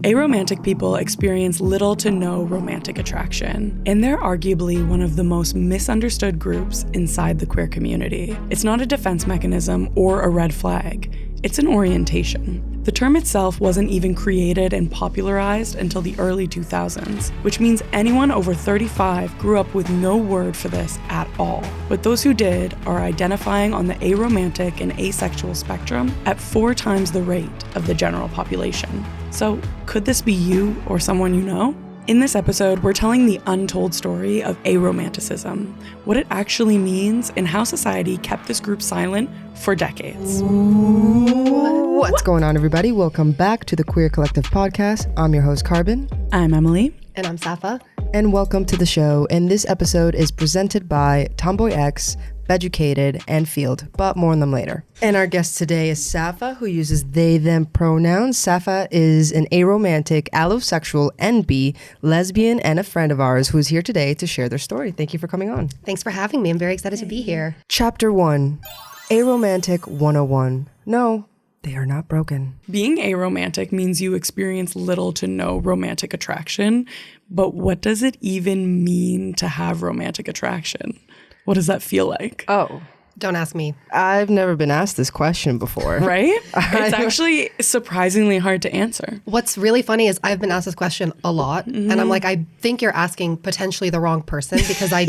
Aromantic people experience little to no romantic attraction, and they're arguably one of the most misunderstood groups inside the queer community. It's not a defense mechanism or a red flag. It's an orientation. The term itself wasn't even created and popularized until the early 2000s, which means anyone over 35 grew up with no word for this at all. But those who did are identifying on the aromantic and asexual spectrum at 4 times the rate of the general population. So, could this be you or someone you know? In this episode, we're telling the untold story of aromanticism, what it actually means, and how society kept this group silent for decades. What's going on, everybody? Welcome back to the Queer Collective Podcast. I'm your host, Carbon. I'm Emily. And I'm Safa. And welcome to the show. And this episode is presented by Tomboy X, Beducated, and Field, but more on them later. And our guest today is Safa, who uses they, them pronouns. Safa is an aromantic, allosexual, NB, lesbian, and a friend of ours who is here today to share their story. Thank you for coming on. Thanks for having me. I'm very excited to be here. Chapter 1, Aromantic 101. No, they are not broken. Being aromantic means you experience little to no romantic attraction, but what does it even mean to have romantic attraction? What does that feel like? Oh, don't ask me. I've never been asked this question before. Right? It's actually surprisingly hard to answer. What's really funny is I've been asked this question a lot. And I'm like, I think you're asking potentially the wrong person because I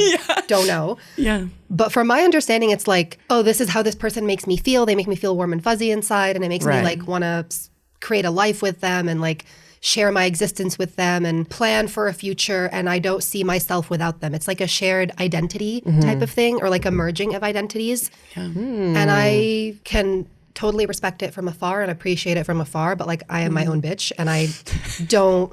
don't know. Yeah. But from my understanding, it's like, oh, this is how this person makes me feel. They make me feel warm and fuzzy inside. And it makes me like want to create a life with them and like share my existence with them and plan for a future, and I don't see myself without them. It's like a shared identity type of thing, or like a merging of identities. Yeah. And I can totally respect it from afar and appreciate it from afar, but like I am my own bitch and I don't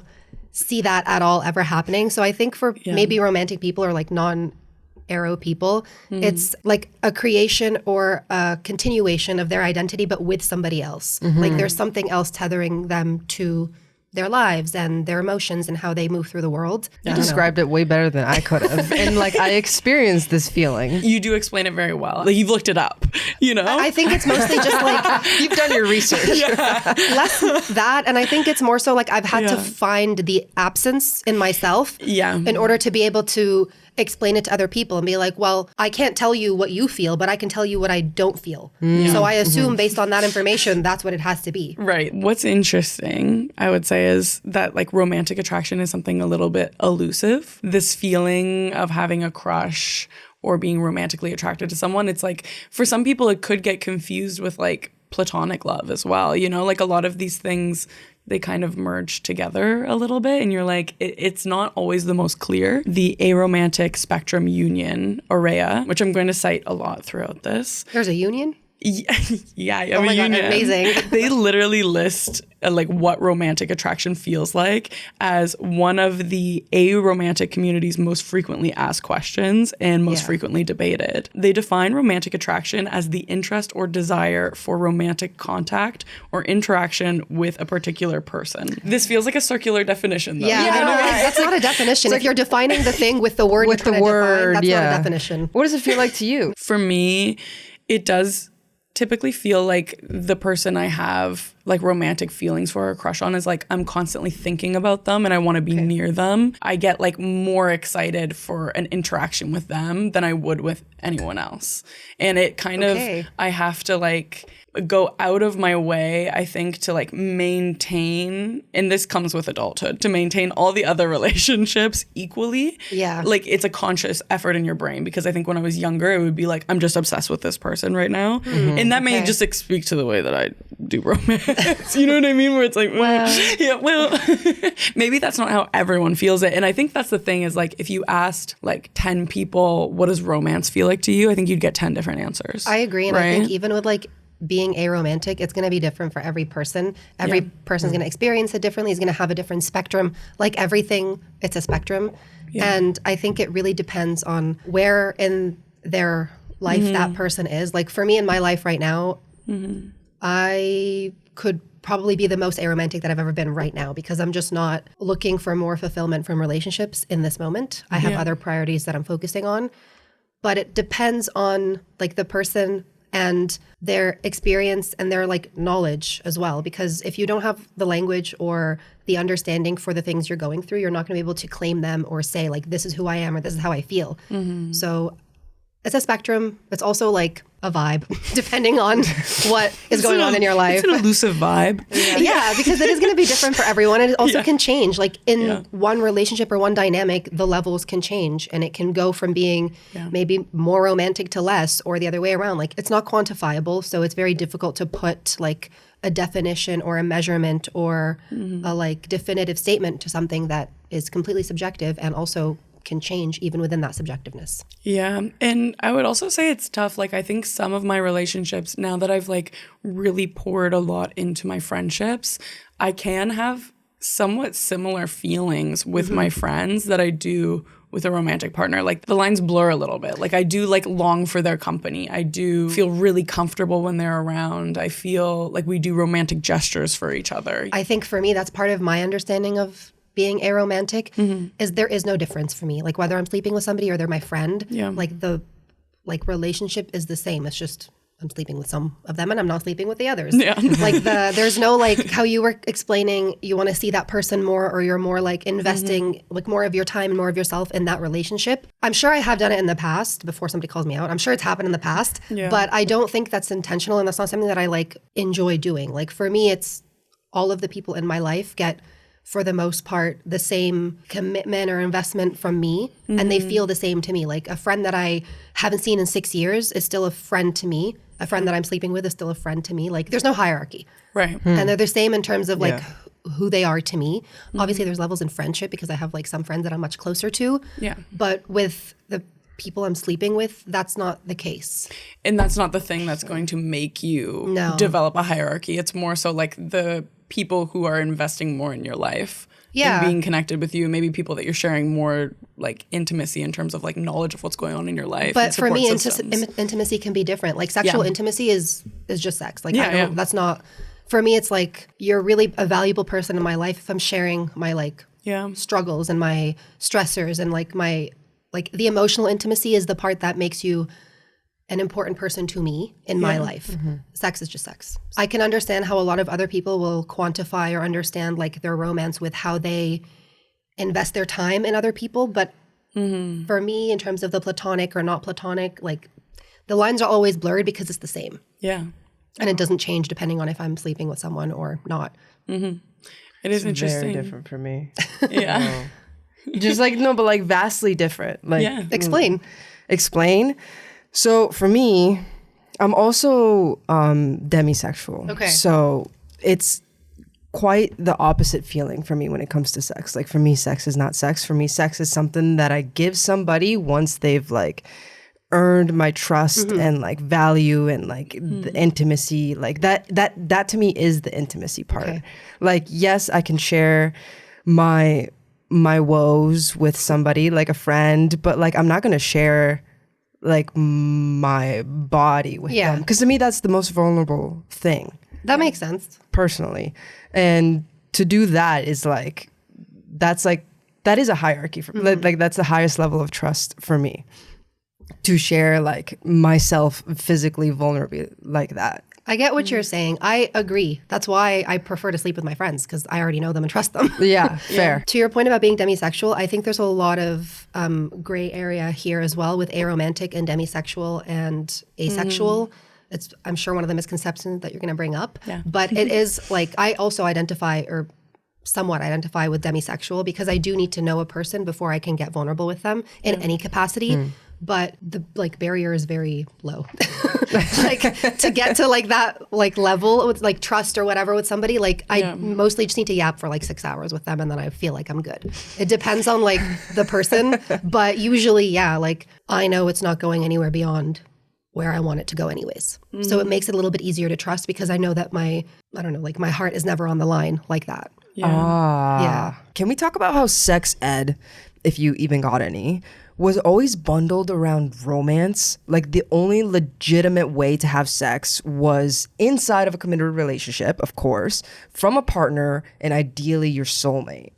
see that at all ever happening. So I think for maybe romantic people or like non-aro people, it's like a creation or a continuation of their identity, but with somebody else. Like there's something else tethering them to their lives and their emotions and how they move through the world. You described it way better than I could have. And like I experienced this feeling. You do explain it very well. Like you've looked it up, you know? I think it's mostly just like you've done your research. Less that. And I think it's more so like I've had to find the absence in myself in order to be able to explain it to other people and be like, well, I can't tell you what you feel, but I can tell you what I don't feel. So I assume based on that information, that's what it has to be. Right. What's interesting, I would say, is that like romantic attraction is something a little bit elusive. This feeling of having a crush or being romantically attracted to someone, it's like for some people it could get confused with like platonic love as well. You know, like a lot of these things, they kind of merge together a little bit, and you're like, it's not always the most clear. The Aromantic Spectrum Union, AREA, which I'm going to cite a lot throughout this. There's a union? Yeah. Oh my God, amazing. They literally list like what romantic attraction feels like as one of the aromantic community's most frequently asked questions and most frequently debated. They define romantic attraction as the interest or desire for romantic contact or interaction with a particular person. This feels like a circular definition, though. Yeah, You know what I mean? that's not a definition. If you're defining the thing with the word, that's not a definition. What does it feel like to you? For me, it does typically feel like the person I have like romantic feelings for or a crush on is like I'm constantly thinking about them and I want to be near them. I get like more excited for an interaction with them than I would with anyone else. And it kind of, I have to like go out of my way, I think, to like maintain, and this comes with adulthood, to maintain all the other relationships equally. Yeah. Like it's a conscious effort in your brain, because I think when I was younger, it would be like, I'm just obsessed with this person right now. And that may just speak to the way that I do romance. You know what I mean? Where it's like, maybe that's not how everyone feels it. And I think that's the thing is like, if you asked like 10 people, what does romance feel like to you? I think you'd get 10 different answers. I agree. And I think even with like being aromantic, it's going to be different for every person. Every person's going to experience it differently. Is going to have a different spectrum. Like everything, it's a spectrum. And I think it really depends on where in their life that person is. Like for me in my life right now, I could probably be the most aromantic that I've ever been right now, because I'm just not looking for more fulfillment from relationships in this moment. I have other priorities that I'm focusing on. But it depends on like the person and their experience and their like knowledge as well. Because if you don't have the language or the understanding for the things you're going through, you're not going to be able to claim them or say like, this is who I am or this is how I feel. So it's a spectrum. It's also like a vibe, depending on what is going on in your life. It's an elusive vibe. Yeah, because it is going to be different for everyone. And it also can change. Like in one relationship or one dynamic, the levels can change. And it can go from being maybe more romantic to less or the other way around. Like it's not quantifiable. So it's very difficult to put like a definition or a measurement or a like definitive statement to something that is completely subjective and also can change even within that subjectiveness. Yeah. And I would also say it's tough. Like I think some of my relationships, now that I've like really poured a lot into my friendships, I can have somewhat similar feelings with my friends that I do with a romantic partner. Like the lines blur a little bit. Like I do like long for their company. I do feel really comfortable when they're around. I feel like we do romantic gestures for each other. I think for me, that's part of my understanding of being aromantic is there is no difference for me. Like whether I'm sleeping with somebody or they're my friend, like the like relationship is the same. It's just I'm sleeping with some of them and I'm not sleeping with the others. Like there's no like how you were explaining you want to see that person more or you're more like investing like more of your time and more of yourself in that relationship. I'm sure I have done it in the past before somebody calls me out. I'm sure it's happened in the past, but I don't think that's intentional and that's not something that I like enjoy doing. Like for me, it's all of the people in my life get for the most part, the same commitment or investment from me. And they feel the same to me. Like a friend that I haven't seen in 6 years is still a friend to me. A friend that I'm sleeping with is still a friend to me. Like there's no hierarchy. Right. And they're the same in terms of like who they are to me. Obviously there's levels in friendship because I have like some friends that I'm much closer to. But with the people I'm sleeping with, that's not the case. And that's not the thing that's going to make you develop a hierarchy. It's more so like the people who are investing more in your life and being connected with you, maybe people that you're sharing more like intimacy in terms of like knowledge of what's going on in your life. But for me, intimacy can be different. Like sexual intimacy is just sex. Like that's not, for me, it's like you're really a valuable person in my life if I'm sharing my like struggles and my stressors and like my, like the emotional intimacy is the part that makes you an important person to me in my life. Sex is just sex. I can understand how a lot of other people will quantify or understand like their romance with how they invest their time in other people. But for me, in terms of the platonic or not platonic, like the lines are always blurred because it's the same. And it doesn't change depending on if I'm sleeping with someone or not. It is interesting. Very different for me. Just like, no, but like vastly different. Like Explain. So for me, I'm also demisexual. Okay. So it's quite the opposite feeling for me when it comes to sex. Like for me, sex is not sex. For me, sex is something that I give somebody once they've like earned my trust and like value and like the intimacy. Like that to me is the intimacy part. Like, yes, I can share my woes with somebody, like a friend, but like I'm not going to share like my body with them, because to me that's the most vulnerable thing. That makes sense personally. And to do that is like that is a hierarchy for like that's the highest level of trust for me, to share like myself physically vulnerably like that. I get what you're saying. I agree. That's why I prefer to sleep with my friends, because I already know them and trust them. Fair. To your point about being demisexual, I think there's a lot of gray area here as well with aromantic and demisexual and asexual. It's, I'm sure, one of the misconceptions that you're going to bring up. But it is like, I also identify or somewhat identify with demisexual because I do need to know a person before I can get vulnerable with them in any capacity. But the like barrier is very low. Like to get to like that like level with like trust or whatever with somebody, like I mostly just need to yap for like 6 hours with them and then I feel like I'm good. It depends on like the person, but usually like I know it's not going anywhere beyond where I want it to go anyways. So it makes it a little bit easier to trust because I know that my heart is never on the line like that. Can we talk about how sex ed, if you even got any, was always bundled around romance? Like the only legitimate way to have sex was inside of a committed relationship, of course, from a partner, and ideally your soulmate.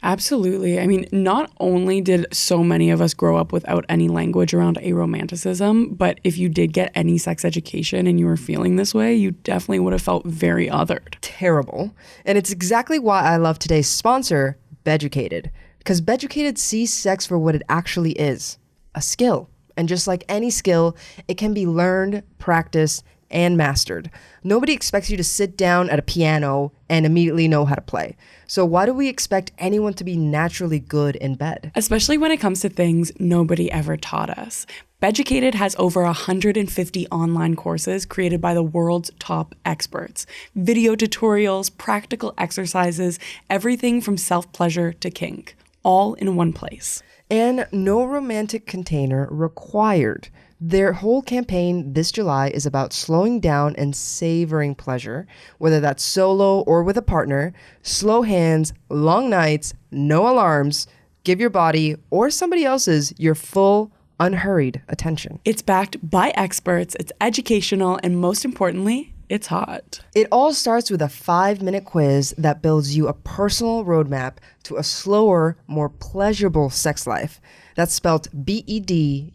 Absolutely. I mean, not only did so many of us grow up without any language around aromanticism, but if you did get any sex education and you were feeling this way, you definitely would have felt very othered. Terrible. And it's exactly why I love today's sponsor, Beducated. Because Beducated sees sex for what it actually is, a skill. And just like any skill, it can be learned, practiced, and mastered. Nobody expects you to sit down at a piano and immediately know how to play. So why do we expect anyone to be naturally good in bed? Especially when it comes to things nobody ever taught us. Beducated has over 150 online courses created by the world's top experts. Video tutorials, practical exercises, everything from self-pleasure to kink, all in one place. And no romantic container required. Their whole campaign this July is about slowing down and savoring pleasure, whether that's solo or with a partner. Slow hands, long nights, no alarms. Give your body or somebody else's your full, unhurried attention. It's backed by experts, it's educational, and most importantly, it's hot. It all starts with a 5-minute quiz that builds you a personal roadmap to a slower, more pleasurable sex life. That's spelled BEDUCATED.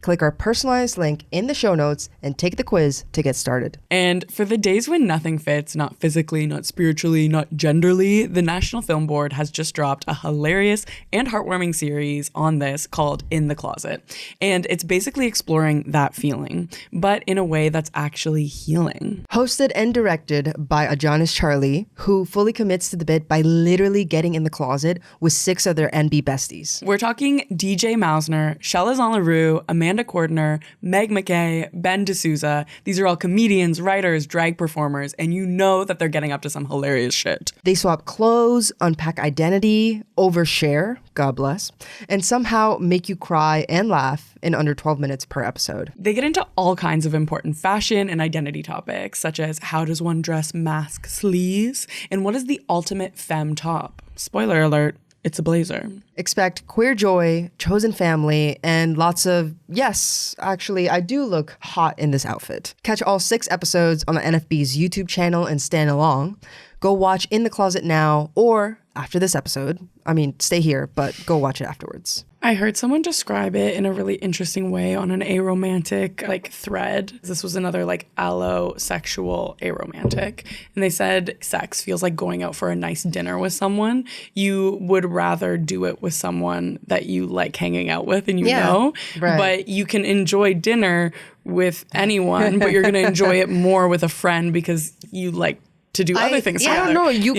Click our personalized link in the show notes and take the quiz to get started. And for the days when nothing fits, not physically, not spiritually, not genderly, the National Film Board has just dropped a hilarious and heartwarming series on this called In the Closet. And it's basically exploring that feeling, but in a way that's actually healing. Hosted and directed by Adonis Charlie, who fully commits to the bit by literally getting in the closet with 6 of their NB besties. We're talking DJ Mausner, Shelazan LaRue, Amanda Cordner, Meg McKay, Ben D'Souza. These are all comedians, writers, drag performers, and you know that they're getting up to some hilarious shit. They swap clothes, unpack identity, overshare, God bless, and somehow make you cry and laugh in under 12 minutes per episode. They get into all kinds of important fashion and identity topics, such as how does one dress mask sleeves, and what is the ultimate femme top? Spoiler alert, it's a blazer. Expect queer joy, chosen family, and lots of, yes, actually, I do look hot in this outfit. Catch all 6 episodes on the NFB's YouTube channel and stand along. Go watch In the Closet now or after this episode. I mean, stay here, but go watch it afterwards. I heard someone describe it in a really interesting way on an aromantic thread. This was another allo-sexual aromantic. And they said sex feels like going out for a nice dinner with someone. You would rather do it with someone that you like hanging out with and you know. Right. But you can enjoy dinner with anyone, but you're going to enjoy it more with a friend because you like to do other things together. I don't know. You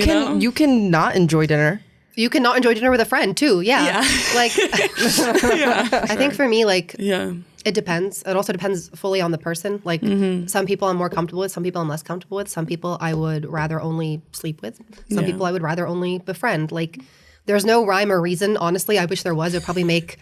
can not enjoy dinner. You can not enjoy dinner with a friend too. Yeah. I think for me, it depends. It also depends fully on the person. Some people I'm more comfortable with, some people I'm less comfortable with. Some people I would rather only sleep with. Some people I would rather only befriend. There's no rhyme or reason. Honestly, I wish there was. It would probably make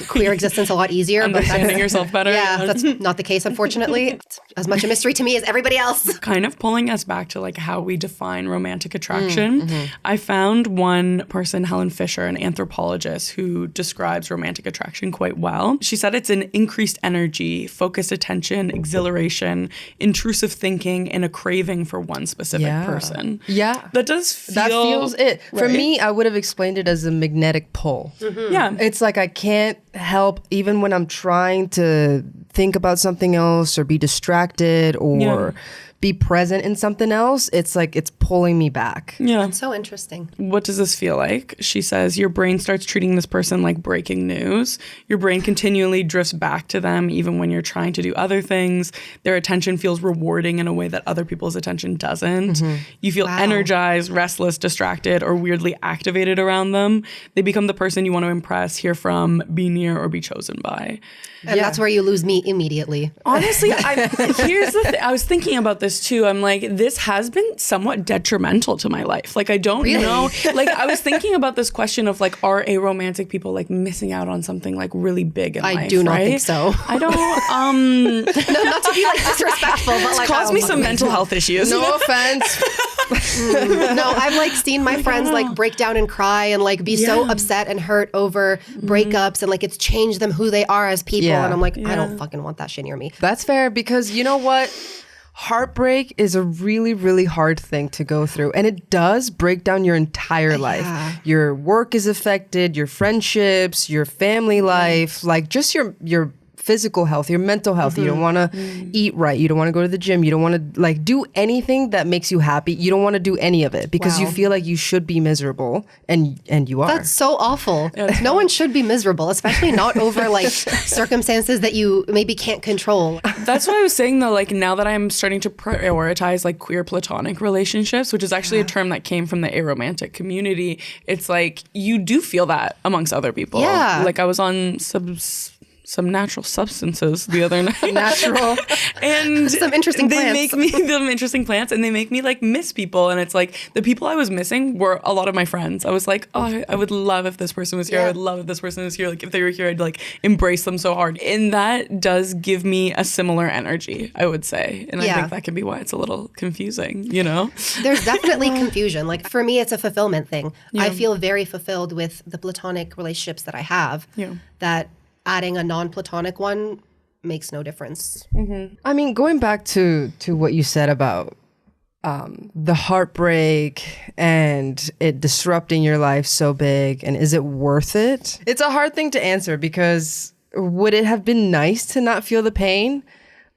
queer existence a lot easier. Understanding yourself better. Yeah, that's not the case, unfortunately. It's as much a mystery to me as everybody else. Kind of pulling us back to how we define romantic attraction. I found one person, Helen Fisher, an anthropologist, who describes romantic attraction quite well. She said it's an increased energy, focused attention, exhilaration, intrusive thinking, and a craving for one specific person. Yeah. That does feel... That feels it. Right? For me, I would have explained it as a magnetic pull. Yeah. It's I can't help, even when I'm trying to think about something else or be distracted or be present in something else, it's it's pulling me back. Yeah. That's so interesting. What does this feel like? She says your brain starts treating this person like breaking news. Your brain continually drifts back to them even when you're trying to do other things. Their attention feels rewarding in a way that other people's attention doesn't. You feel energized, restless, distracted, or weirdly activated around them. They become the person you want to impress, hear from, be near, or be chosen by. And that's where you lose me immediately. Honestly, here's the thing. I was thinking about this too. I'm this has been somewhat detrimental to my life. I don't know. I was thinking about this question of are aromantic people missing out on something really big in life? I do not think so. I don't. No, not to be disrespectful, but it's caused me some mental health issues. No offense. No, I've seen my friends break down and cry and be so upset and hurt over breakups and it's changed them who they are as people. And I'm I don't fucking want that shit near me. That's fair because you know what? heartbreak is a really, really hard thing to go through. And it does break down your entire life. Your work is affected, your friendships, your family life, like just your physical health, your mental health. You don't want to eat right. You don't want to go to the gym. You don't want to like do anything that makes you happy. You don't want to do any of it because you feel like you should be miserable and you are. That's so awful. No one should be miserable, especially not over like circumstances that you maybe can't control. That's what I was saying though, like now that I'm starting to prioritize like queer platonic relationships, which is actually a term that came from the Aromantic community. It's like you do feel that amongst other people. Yeah. Like I was on some natural substances the other night. Natural. And some interesting plants. They make me some interesting plants and they make me like miss people. And it's like the people I was missing were a lot of my friends. I was like, oh, I would love if this person was here. I would love if this person was here. Like if they were here, I'd like embrace them so hard. And that does give me a similar energy, I would say. And I think that can be why it's a little confusing, you know? There's definitely confusion. Like for me, it's a fulfillment thing. I feel very fulfilled with the platonic relationships that I have. That adding a non-platonic one makes no difference. I mean, going back to what you said about the heartbreak and it disrupting your life so big, and is it worth it? It's a hard thing to answer because would it have been nice to not feel the pain?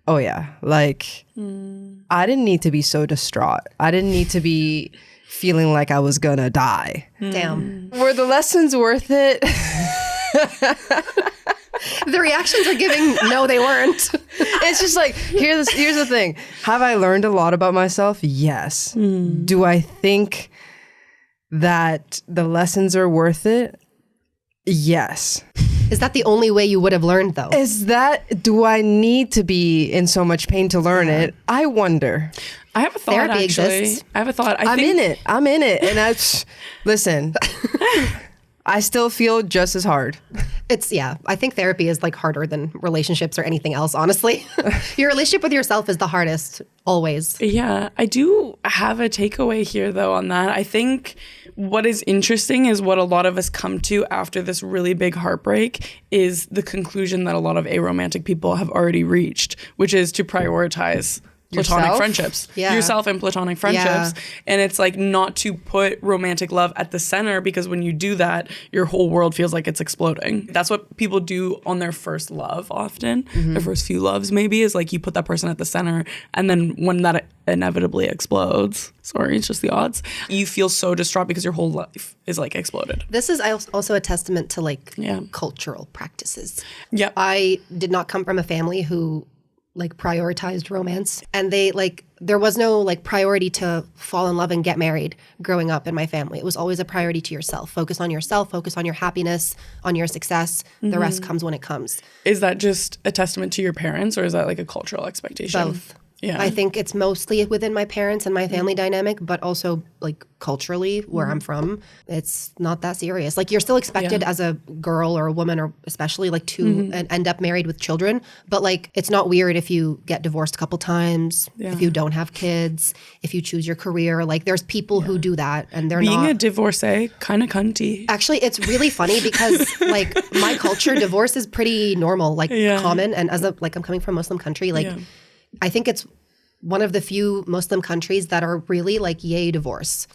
Oh yeah, like I didn't need to be so distraught. I didn't need to be feeling like I was gonna die. Damn. Were the lessons worth it? The reactions are giving, no, they weren't. It's just like, here's the thing. Have I learned a lot about myself? Yes. Do I think that the lessons are worth it? Yes. Is that the only way you would have learned, though? Do I need to be in so much pain to learn it? I wonder. I have a thought, Therapy actually. exists. I have a thought. I'm in it. And listen, I still feel just as hard. I think therapy is like harder than relationships or anything else, honestly. Your relationship with yourself is the hardest, always. Yeah, I do have a takeaway here, though, on that. I think what is interesting is what a lot of us come to after this really big heartbreak is the conclusion that a lot of aromantic people have already reached, which is to prioritize platonic friendships, yourself and platonic friendships. And it's like not to put romantic love at the center, because when you do that, your whole world feels like it's exploding. That's what people do on their first love often. Their first few loves maybe is like you put that person at the center, and then when that inevitably explodes, sorry, it's just the odds, you feel so distraught because your whole life is like exploded. This is also a testament to like cultural practices. Yeah. I did not come from a family who like prioritized romance, and there was no like priority to fall in love and get married growing up in my family. It was always a priority to yourself. Focus on yourself, focus on your happiness, on your success. The rest comes when it comes. Is that just a testament to your parents, or is that like a cultural expectation? Both. Yeah. I think it's mostly within my parents and my family dynamic, but also like culturally where I'm from, it's not that serious. Like you're still expected as a girl or a woman, or especially like to end up married with children. But like, it's not weird if you get divorced a couple times, if you don't have kids, if you choose your career. Like there's people who do that, and they're being not. a divorcee, kind of cunty. Actually, it's really funny because like my culture, divorce is pretty normal, like common. And as I'm coming from a Muslim country, like I think it's one of the few Muslim countries that are really like, yay, divorce.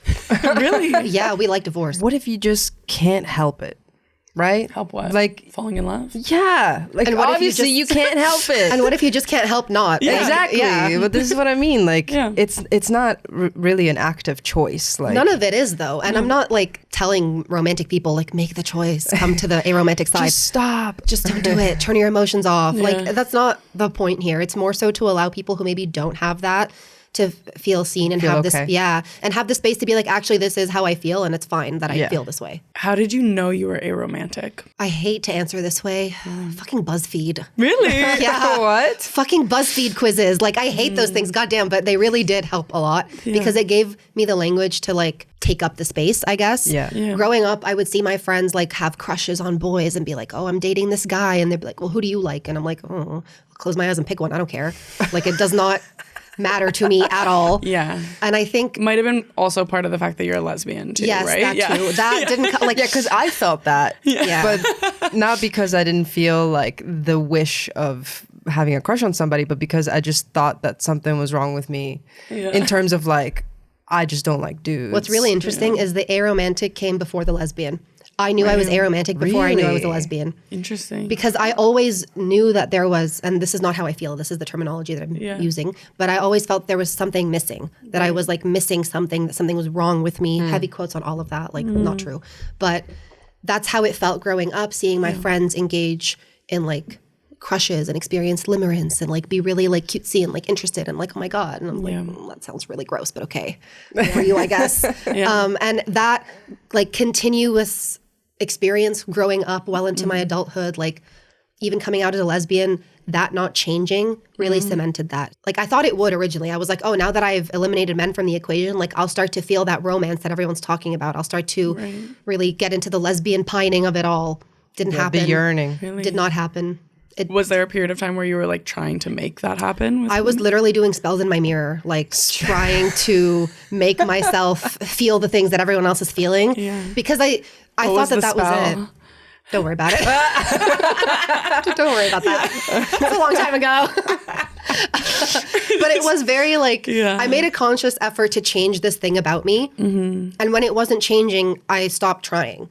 Really? Yeah, we like divorce. What if you just can't help it? Right? Help what? Like falling in love? Yeah. Like and what obviously you can't help it. And what if you just can't help not? Yeah. Exactly. Yeah. But this is what I mean. Like it's not really an active choice. Like none of it is though. And I'm not like telling romantic people like make the choice, come to the aromantic side. Just stop. Just don't do it. Turn your emotions off. Like that's not the point here. It's more so to allow people who maybe don't have that to feel seen and have this, and have the space to be like, actually, this is how I feel, and it's fine that I feel this way. How did you know you were aromantic? I hate to answer this way. Fucking BuzzFeed. Really? Yeah. What? Fucking BuzzFeed quizzes. Like, I hate those things. Goddamn, but they really did help a lot because it gave me the language to like take up the space, I guess. Yeah. Growing up, I would see my friends like have crushes on boys and be like, oh, I'm dating this guy. And they'd be like, well, who do you like? And I'm like, oh, I'll close my eyes and pick one. I don't care. Like, it does not matter to me at all. Yeah. And I think might have been also part of the fact that you're a lesbian too, yes, right? That too. That didn't like because I felt that. Yeah. But not because I didn't feel like the wish of having a crush on somebody, but because I just thought that something was wrong with me in terms of like, I just don't like dudes. What's really interesting is the aromantic came before the lesbian. I knew I was aromantic before I knew I was a lesbian. Interesting. Because I always knew that there was, and this is not how I feel, this is the terminology that I'm using, but I always felt there was something missing, that I was like missing something, that something was wrong with me. Heavy quotes on all of that, like not true. But that's how it felt growing up, seeing my friends engage in like crushes and experience limerence and like be really like cutesy and like interested and like, oh my God. And I'm like, that sounds really gross, but okay. For you, I guess. And that like continuous experience growing up well into my adulthood, like even coming out as a lesbian, that not changing really cemented that. Like I thought it would originally. I was like, oh, now that I've eliminated men from the equation, like I'll start to feel that romance that everyone's talking about. I'll start to really get into the lesbian pining of it all. Didn't happen. The yearning. Really? Did not happen. Was there a period of time where you were like trying to make that happen? I was literally doing spells in my mirror, like trying to make myself feel the things that everyone else is feeling. Because I thought that was it. Don't worry about it. Don't worry about that. It's a long time ago. But it was very like, I made a conscious effort to change this thing about me. And when it wasn't changing, I stopped trying.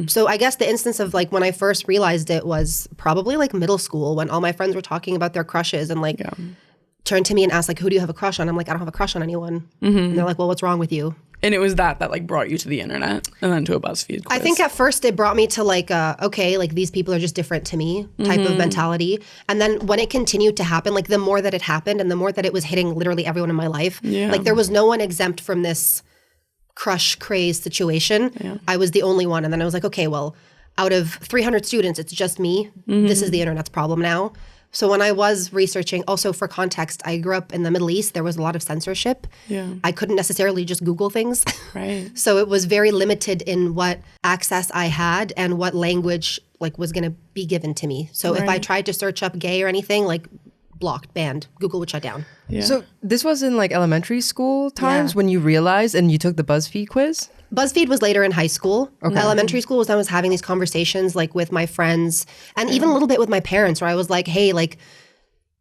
So I guess the instance of like when I first realized it was probably like middle school, when all my friends were talking about their crushes and like turned to me and asked like, who do you have a crush on? I'm like, I don't have a crush on anyone. And they're like, well, what's wrong with you? And it was that like brought you to the internet and then to a BuzzFeed quiz. I think at first it brought me to like, okay, like these people are just different to me type of mentality. And then when it continued to happen, like the more that it happened and the more that it was hitting literally everyone in my life, like there was no one exempt from this crush craze situation. I was the only one. And then I was like, okay, well, out of 300 students, it's just me. This is the internet's problem now. So when I was researching, also for context, I grew up in the Middle East. There was a lot of censorship. I couldn't necessarily just Google things. So it was very limited in what access I had and what language like was going to be given to me. So if I tried to search up gay or anything, like blocked, banned, Google would shut down. So this was in like elementary school times when you realized and you took the BuzzFeed quiz? BuzzFeed was later in high school. Elementary school was when I was having these conversations like with my friends and even a little bit with my parents where I was like, hey, like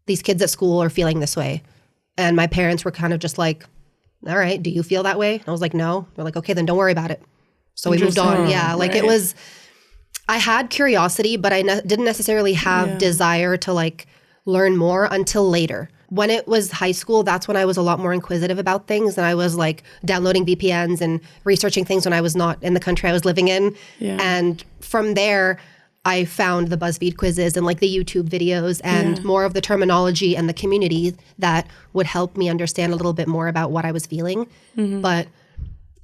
these kids at school are feeling this way. And my parents were kind of just like, all right, do you feel that way? And I was like, no. They're like, okay, then don't worry about it. So we moved on. Like it was, I had curiosity, but I didn't necessarily have desire to like learn more until later. When it was high school, that's when I was a lot more inquisitive about things. And I was like downloading VPNs and researching things when I was not in the country I was living in. And from there, I found the BuzzFeed quizzes and like the YouTube videos and more of the terminology and the community that would help me understand a little bit more about what I was feeling. But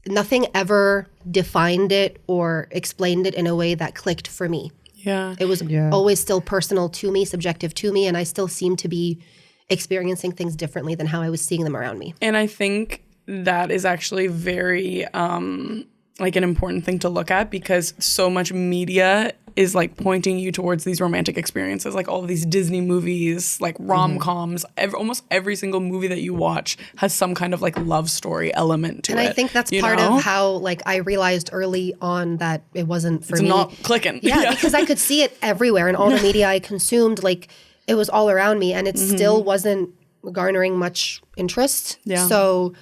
nothing ever defined it or explained it in a way that clicked for me. It was always still personal to me, subjective to me, and I still seem to be experiencing things differently than how I was seeing them around me. And I think that is actually very like an important thing to look at because so much media is like pointing you towards these romantic experiences, like all of these Disney movies, like rom-coms. Almost every single movie that you watch has some kind of like love story element to it. And I think that's part of how like I realized early on that it wasn't for me. It's not clicking. Because I could see it everywhere in all the media I consumed. Like it was all around me and it still wasn't garnering much interest. So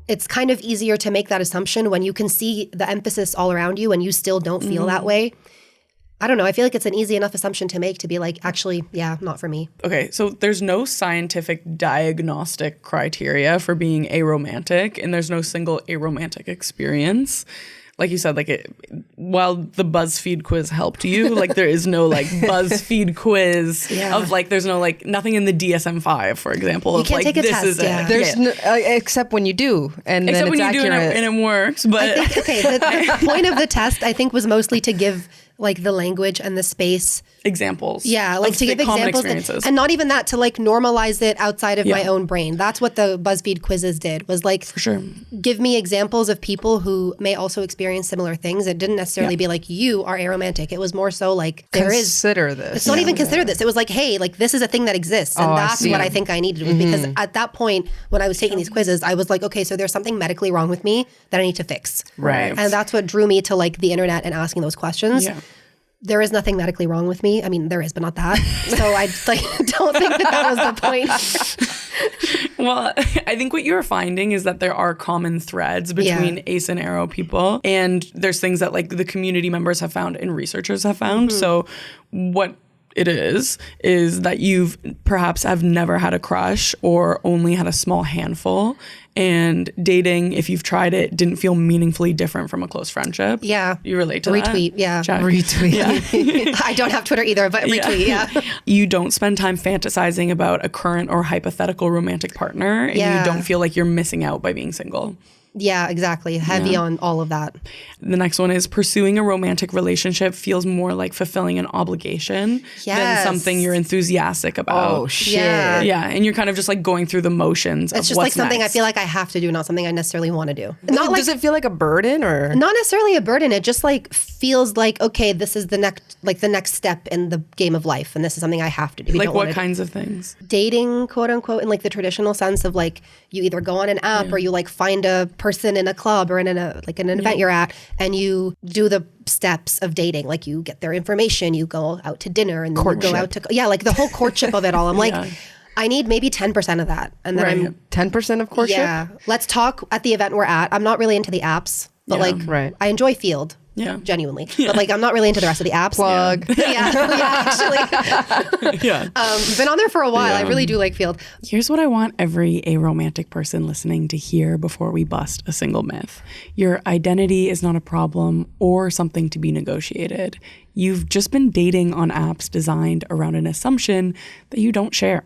it's kind of easier to make that assumption when you can see the emphasis all around you and you still don't feel that way. I don't know. I feel like it's an easy enough assumption to make to be like, actually, not for me. Okay, so there's no scientific diagnostic criteria for being aromantic, and there's no single aromantic experience. Like you said, like while the BuzzFeed quiz helped you, like there is no like BuzzFeed quiz of like there's no like nothing in the DSM-5, for example. You can't take a test. There's no, except when you do, and except then when it's you accurate. do and it works. But I think the point of the test I think was mostly to give like the language and the space examples. Like to give examples and not even that, to like normalize it outside of my own brain. That's what the BuzzFeed quizzes did, was like for sure give me examples of people who may also experience similar things. It didn't necessarily be like you are aromantic. It was more so like consider this. It's not even consider this. It was like, hey, like this is a thing that exists. And that's what I think I needed because at that point when I was taking these quizzes, I was like, okay, so there's something medically wrong with me that I need to fix. Right. And that's what drew me to like the internet and asking those questions. there is nothing medically wrong with me. I mean, there is, but not that. So I don't think that was the point. Well, I think what you're finding is that there are common threads between Ace and Aro people. And there's things that like the community members have found and researchers have found. So what it is that you've perhaps have never had a crush or only had a small handful, and dating, if you've tried it, didn't feel meaningfully different from a close friendship. Yeah. You relate to that? Retweet, yeah. Check. Retweet. Yeah. I don't have Twitter either, but retweet, yeah. You don't spend time fantasizing about a current or hypothetical romantic partner, and you don't feel like you're missing out by being single. Yeah, exactly. Heavy on all of that. The next one is pursuing a romantic relationship feels more like fulfilling an obligation than something you're enthusiastic about. Oh, shit. Yeah, and you're kind of just like going through the motions. It's just like something I feel like I have to do, not something I necessarily want to do. Not Does it feel like a burden or? Not necessarily a burden. It just like feels like, okay, this is the next step in the game of life, and this is something I have to do. Like what kinds of things? Dating, quote unquote, in like the traditional sense of like you either go on an app or you like find a person in a club or in an event you're at, and you do the steps of dating. Like you get their information, you go out to dinner, and then you go out to like the whole courtship of it all. I'm like, I need maybe 10% of that, and then I'm 10% of courtship. Yeah, let's talk at the event we're at. I'm not really into the apps, but I enjoy Field. Yeah, genuinely. But like, I'm not really into the rest of the apps. Plug. Actually. Been on there for a while. I really do like Field. Here's what I want every aromantic person listening to hear before we bust a single myth. Your identity is not a problem or something to be negotiated. You've just been dating on apps designed around an assumption that you don't share,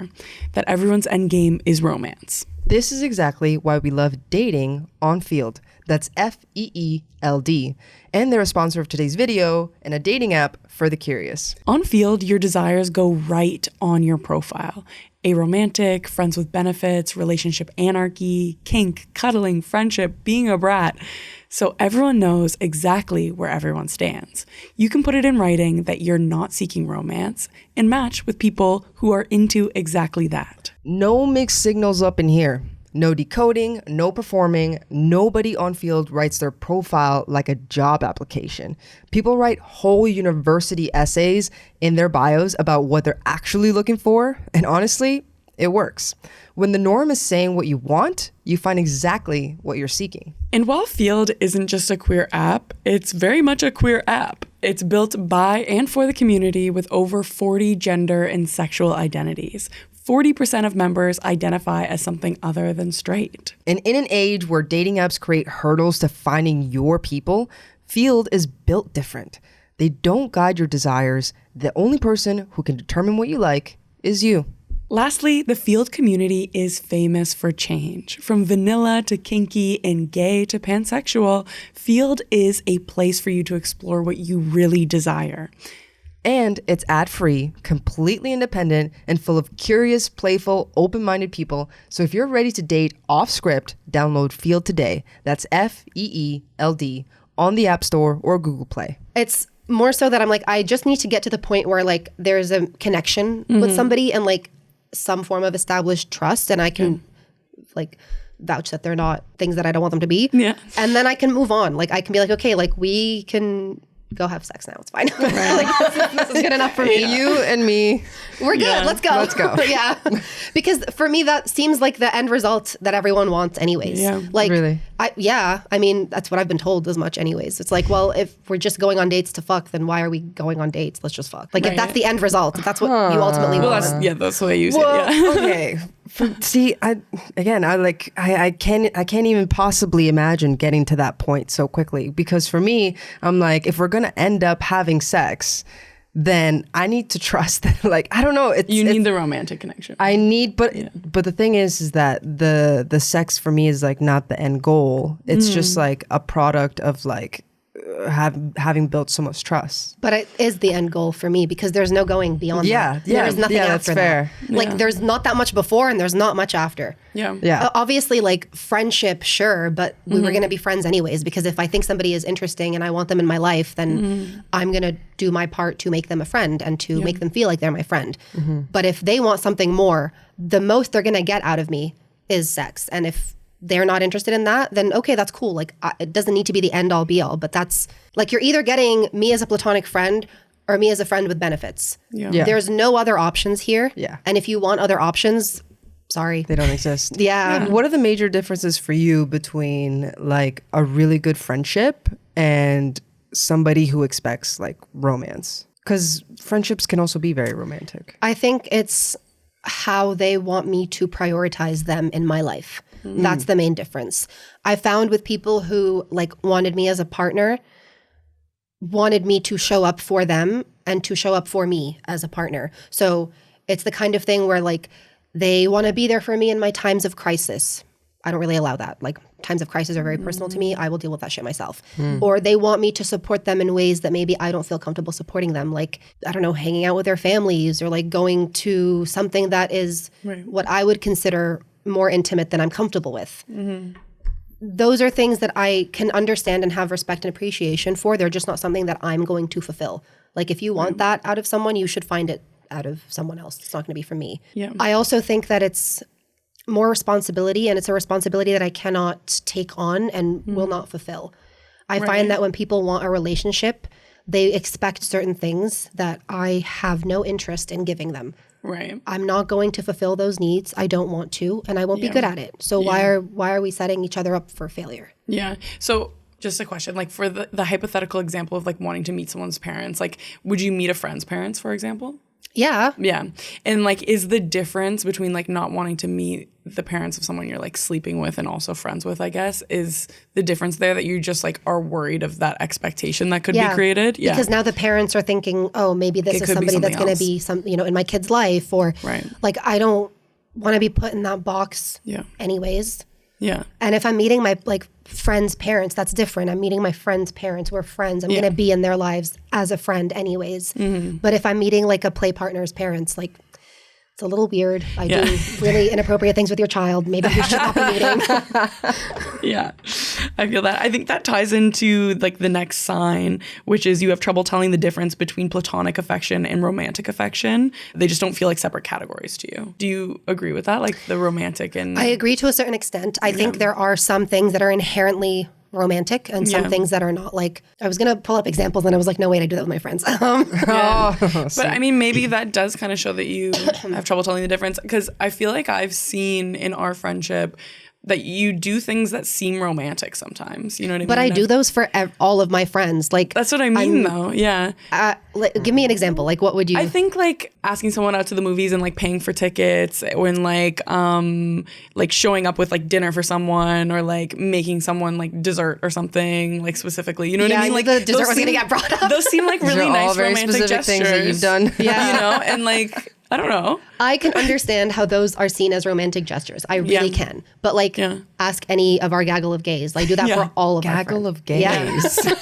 that everyone's endgame is romance. This is exactly why we love dating on Field. That's FEELD. And they're a sponsor of today's video and a dating app for the curious. On Field, your desires go right on your profile. Aromantic, friends with benefits, relationship anarchy, kink, cuddling, friendship, being a brat. So everyone knows exactly where everyone stands. You can put it in writing that you're not seeking romance and match with people who are into exactly that. No mixed signals up in here. No decoding, no performing. Nobody on Field writes their profile like a job application. People write whole university essays in their bios about what they're actually looking for. And honestly, it works. When the norm is saying what you want, you find exactly what you're seeking. And while Field isn't just a queer app, it's very much a queer app. It's built by and for the community with over 40 gender and sexual identities. 40% of members identify as something other than straight. And in an age where dating apps create hurdles to finding your people, Field is built different. They don't guide your desires. The only person who can determine what you like is you. Lastly, the Field community is famous for change. From vanilla to kinky and gay to pansexual, Field is a place for you to explore what you really desire. And it's ad-free, completely independent, and full of curious, playful, open-minded people. So if you're ready to date off script, download Field today. That's FEELD on the App Store or Google Play. It's more so that I'm like, I just need to get to the point where like there's a connection with somebody and like some form of established trust, and I can like vouch that they're not things that I don't want them to be. Yeah. And then I can move on. Like I can be like, okay, like we can go have sex now. It's fine. Like, this is good enough for me. You and me. We're good. Yeah. Let's go. Let's go. Yeah. Because for me, that seems like the end result that everyone wants anyways. Yeah. Like, really? I mean, that's what I've been told as much anyways. It's like, well, if we're just going on dates to fuck, then why are we going on dates? Let's just fuck. Like, if that's the end result, if that's what you ultimately want. That's the way you say it. Yeah. Okay. See, I can't even possibly imagine getting to that point so quickly, because for me, I'm like, if we're gonna end up having sex, then I need to trust that. Like, I don't know. You need the romantic connection. I need, but the thing is that the sex for me is like not the end goal. It's just like a product of like having built so much trust. But it is the end goal for me, because there's no going beyond that. Yeah, there's nothing that's after fair. that. Like there's not that much before and there's not much after. Yeah. Obviously, like friendship, sure, but we were going to be friends anyways, because if I think somebody is interesting and I want them in my life, then I'm going to do my part to make them a friend and to make them feel like they're my friend. But if they want something more, the most they're going to get out of me is sex. And if they're not interested in that, then okay, that's cool. Like it doesn't need to be the end all be all, but that's like, you're either getting me as a platonic friend or me as a friend with benefits. Yeah. There's no other options here. Yeah. And if you want other options, sorry. They don't exist. Yeah. What are the major differences for you between like a really good friendship and somebody who expects like romance? Because friendships can also be very romantic. I think it's how they want me to prioritize them in my life. That's the main difference. I found with people who like wanted me as a partner, wanted me to show up for them and to show up for me as a partner. So it's the kind of thing where like they want to be there for me in my times of crisis. I don't really allow that. Like times of crisis are very personal to me. I will deal with that shit myself. Or they want me to support them in ways that maybe I don't feel comfortable supporting them. Like, I don't know, hanging out with their families or like going to something that is what I would consider more intimate than I'm comfortable with. Those are things that I can understand and have respect and appreciation for. They're just not something that I'm going to fulfill. Like if you want that out of someone, you should find it out of someone else. It's not going to be from me. Yeah. I also think that it's more responsibility, and it's a responsibility that I cannot take on and will not fulfill. I find that when people want a relationship, they expect certain things that I have no interest in giving them. Right. I'm not going to fulfill those needs. I don't want to, and I won't be good at it. So why are we setting each other up for failure? Yeah. So just a question, like for the hypothetical example of like wanting to meet someone's parents, like would you meet a friend's parents, for example? Yeah. Yeah. And like, is the difference between like not wanting to meet the parents of someone you're like sleeping with and also friends with, I guess, is the difference there that you just like are worried of that expectation that could be created? Yeah. Because now the parents are thinking, oh, maybe this is somebody that's going to be in my kid's life, or like, I don't want to be put in that box anyways. Yeah. And if I'm meeting my like friend's parents, that's different. I'm meeting my friend's parents. We're friends. I'm going to be in their lives as a friend anyways. But if I'm meeting like a play partner's parents, like it's a little weird. I do really inappropriate things with your child. Maybe we should not be meeting. Yeah, I feel that. I think that ties into like the next sign, which is you have trouble telling the difference between platonic affection and romantic affection. They just don't feel like separate categories to you. Do you agree with that? Like the romantic and... I agree to a certain extent. I think there are some things that are inherently romantic and some things that are not. Like I was gonna pull up examples and I was like, no wait, I do that with my friends. But I mean, maybe that does kind of show that you have trouble telling the difference, because I feel like I've seen in our friendship that you do things that seem romantic sometimes. You know what I mean? But I do those for all of my friends. Like that's what I mean, though. Yeah. Give me an example. Like, what would you? I think like asking someone out to the movies and like paying for tickets, or like showing up with like dinner for someone, or like making someone like dessert or something like specifically. You know what I mean? Like the dessert was gonna get brought up. Those seem like really nice all very romantic specific gestures. things that you've done. Yeah. You know, and like. I don't know. I can understand how those are seen as romantic gestures. I really can. But like, ask any of our gaggle of gays. I do that for all of our friends. Gaggle of gays. Yeah.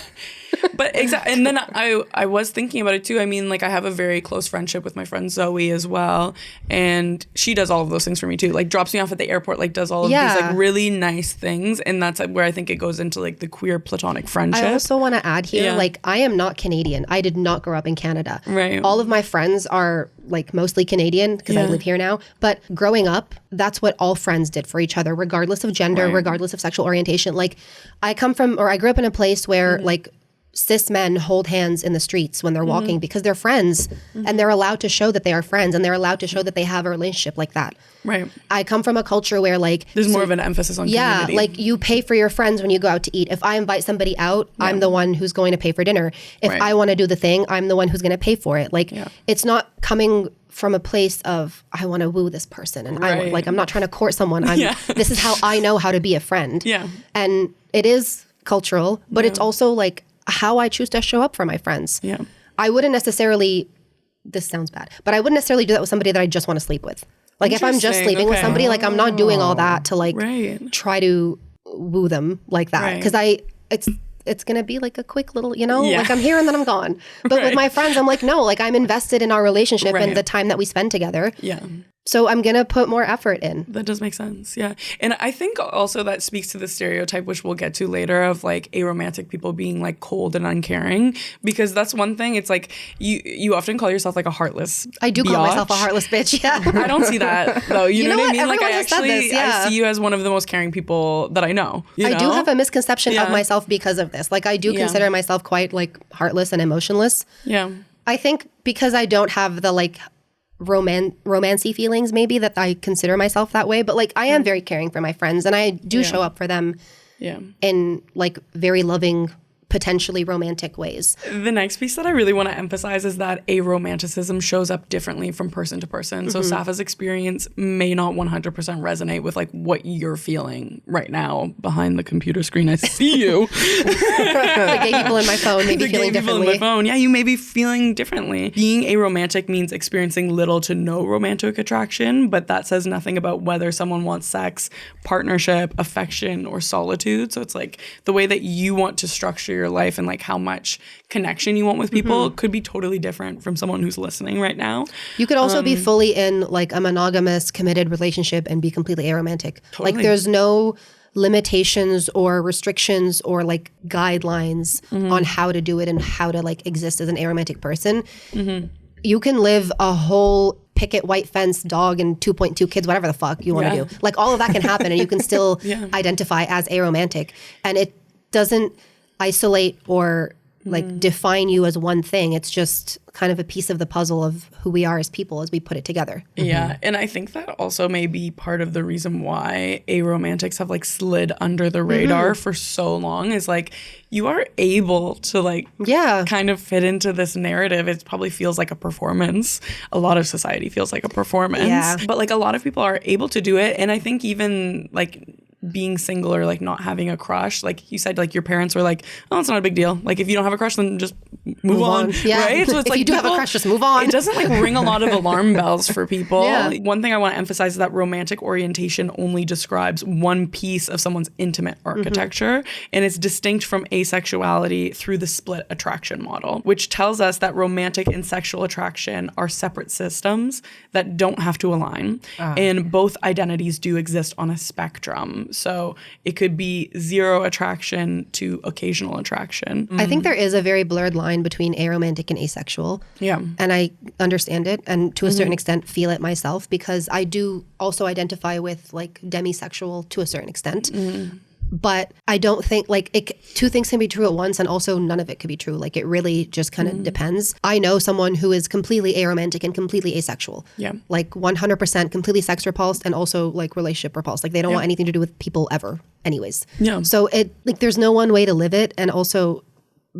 But exactly, and then I was thinking about it too. I mean, like I have a very close friendship with my friend Zoe as well, and she does all of those things for me too. Like drops me off at the airport, like does all of these like really nice things, and that's where I think it goes into like the queer platonic friendship. I also want to add here, like I am not Canadian. I did not grow up in Canada. Right. All of my friends are like mostly Canadian because I live here now. But growing up, that's what all friends did for each other, regardless of gender, regardless of sexual orientation. Like I grew up in a place where like cis men hold hands in the streets when they're walking because they're friends and they're allowed to show that they are friends and they're allowed to show that they have a relationship like that. Right. I come from a culture where like there's more of an emphasis on community. like you pay for your friends when you go out to eat. If I invite somebody out, I'm the one who's going to pay for dinner. If I want to do the thing, I'm the one who's going to pay for it. Like it's not coming from a place of I want to woo this person and I'm not trying to court someone. This is how I know how to be a friend. Yeah. And it is cultural, but it's also like how I choose to show up for my friends. Yeah. I wouldn't necessarily, this sounds bad, but I wouldn't necessarily do that with somebody that I just want to sleep with. Like if I'm just sleeping with somebody, like I'm not doing all that to like try to woo them like that. Because it's going to be like a quick little, like I'm here and then I'm gone. But with my friends, I'm like, no, like I'm invested in our relationship and the time that we spend together. Yeah. So I'm going to put more effort in. That does make sense. Yeah. And I think also that speaks to the stereotype, which we'll get to later, of like aromantic people being like cold and uncaring, because that's one thing. It's like you often call yourself like a heartless I do call myself a heartless bitch. Yeah. I don't see that though. You know what I mean? Everyone like I see you as one of the most caring people that I know. I do have a misconception of myself because of this. Like I do consider myself quite like heartless and emotionless. Yeah. I think because I don't have the like romancy feelings maybe that I consider myself that way, but like I am very caring for my friends and I do show up for them in like very loving, potentially romantic ways. The next piece that I really want to emphasize is that aromanticism shows up differently from person to person. So Safa's experience may not 100% resonate with like what you're feeling right now behind the computer screen. I see you. The gay people in my phone may be feeling differently. In my phone. Yeah, you may be feeling differently. Being aromantic means experiencing little to no romantic attraction, but that says nothing about whether someone wants sex, partnership, affection, or solitude. So it's like the way that you want to structure your life and like how much connection you want with people could be totally different from someone who's listening right now. You could also be fully in like a monogamous committed relationship and be completely aromantic. Totally. Like there's no limitations or restrictions or like guidelines on how to do it and how to like exist as an aromantic person. You can live a whole picket white fence dog and 2.2 kids, whatever the fuck you want to do. Like all of that can happen and you can still identify as aromantic, and it doesn't isolate or like define you as one thing. It's just kind of a piece of the puzzle of who we are as people as we put it together. Yeah. And I think that also may be part of the reason why aromantics have like slid under the radar for so long, is like you are able to like kind of fit into this narrative. It probably feels like a performance. A lot of society feels like a performance. But like a lot of people are able to do it. And I think even like being single or like not having a crush, like you said, like your parents were like, oh, it's not a big deal. Like if you don't have a crush, then just move on. Right? So it's if like you do have a crush, just move on. It doesn't like ring a lot of alarm bells for people. One thing I want to emphasize is that romantic orientation only describes one piece of someone's intimate architecture, and it's distinct from asexuality through the split attraction model, which tells us that romantic and sexual attraction are separate systems that don't have to align. And both identities do exist on a spectrum. So it could be zero attraction to occasional attraction. I think there is a very blurred line between aromantic and asexual. Yeah. And I understand it and to a certain extent feel it myself, because I do also identify with like demisexual to a certain extent. But I don't think like two things can be true at once, and also none of it could be true. Like it really just kind of depends. I know someone who is completely aromantic and completely asexual. Yeah. Like 100% completely sex repulsed and also like relationship repulsed. Like they don't want anything to do with people ever anyways. Yeah. So it like there's no one way to live it, and also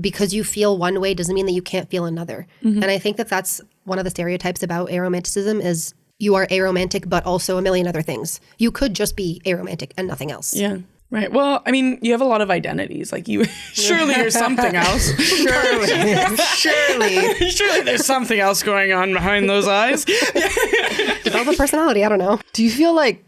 because you feel one way doesn't mean that you can't feel another. And I think that that's one of the stereotypes about aromanticism is you are aromantic but also a million other things. You could just be aromantic and nothing else. Yeah. Right. Well, I mean, you have a lot of identities. Like you, surely there's something else. Surely there's something else going on behind those eyes. Develop a personality. I don't know. Do you feel like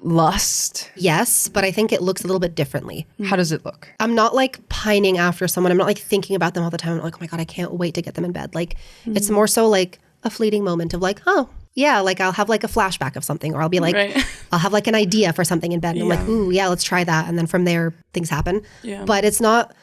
lust? Yes, but I think it looks a little bit differently. How does it look? I'm not like pining after someone. I'm not like thinking about them all the time. I'm like, oh my God, I can't wait to get them in bed. Like it's more so like a fleeting moment of like, oh, yeah, like I'll have like a flashback of something, or I'll be like, I'll have like an idea for something in bed. And I'm like, ooh, yeah, let's try that. And then from there, things happen. Yeah. But it's not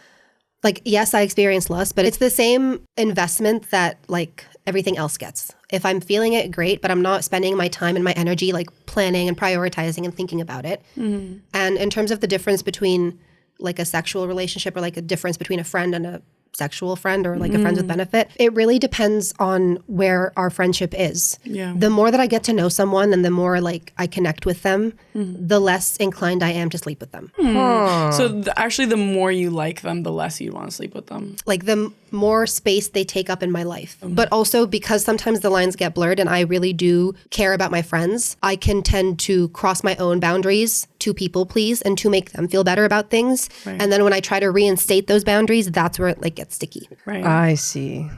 like, yes, I experience lust, but it's the same investment that like everything else gets. If I'm feeling it, great, but I'm not spending my time and my energy like planning and prioritizing and thinking about it. And in terms of the difference between like a sexual relationship or like a difference between a friend and a sexual friend or like a friends with benefit, it really depends on where our friendship is. Yeah. The more that I get to know someone and the more like I connect with them, the less inclined I am to sleep with them. So actually the more you like them, the less you want to sleep with them. Like the more space they take up in my life. But also because sometimes the lines get blurred and I really do care about my friends, I can tend to cross my own boundaries to people please and to make them feel better about things. And then when I try to reinstate those boundaries, that's where it like gets sticky. I see.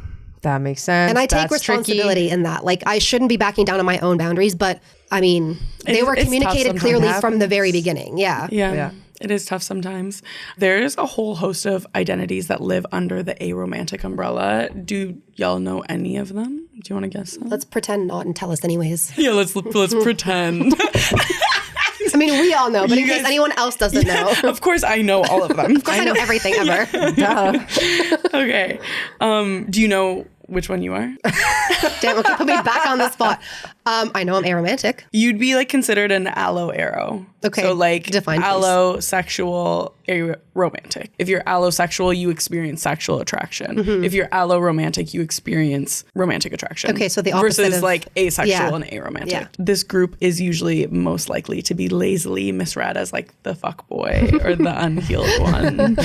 That makes sense. And I take responsibility in that. Like I shouldn't be backing down on my own boundaries, but I mean, they were communicated clearly from the very beginning. Yeah. It is tough sometimes. There's a whole host of identities that live under the aromantic umbrella. Do y'all know any of them? Do you want to guess them? Let's pretend not and tell us anyways. Yeah, let's pretend. I mean, we all know, but in case anyone else doesn't know. Of course, I know all of them. Of course, I know everything ever. Duh. Okay. Do you know which one you are? Damn, okay, put me back on the spot. I know I'm aromantic. You'd be like considered an Allo-Aro. Okay. So like define please. allosexual, aromantic. If you're allosexual, you experience sexual attraction. If you're alloromantic, you experience romantic attraction. Okay, so the opposite versus of- like asexual yeah. and aromantic. Yeah. This group is usually most likely to be lazily misread as like the fuckboy or the unhealed one.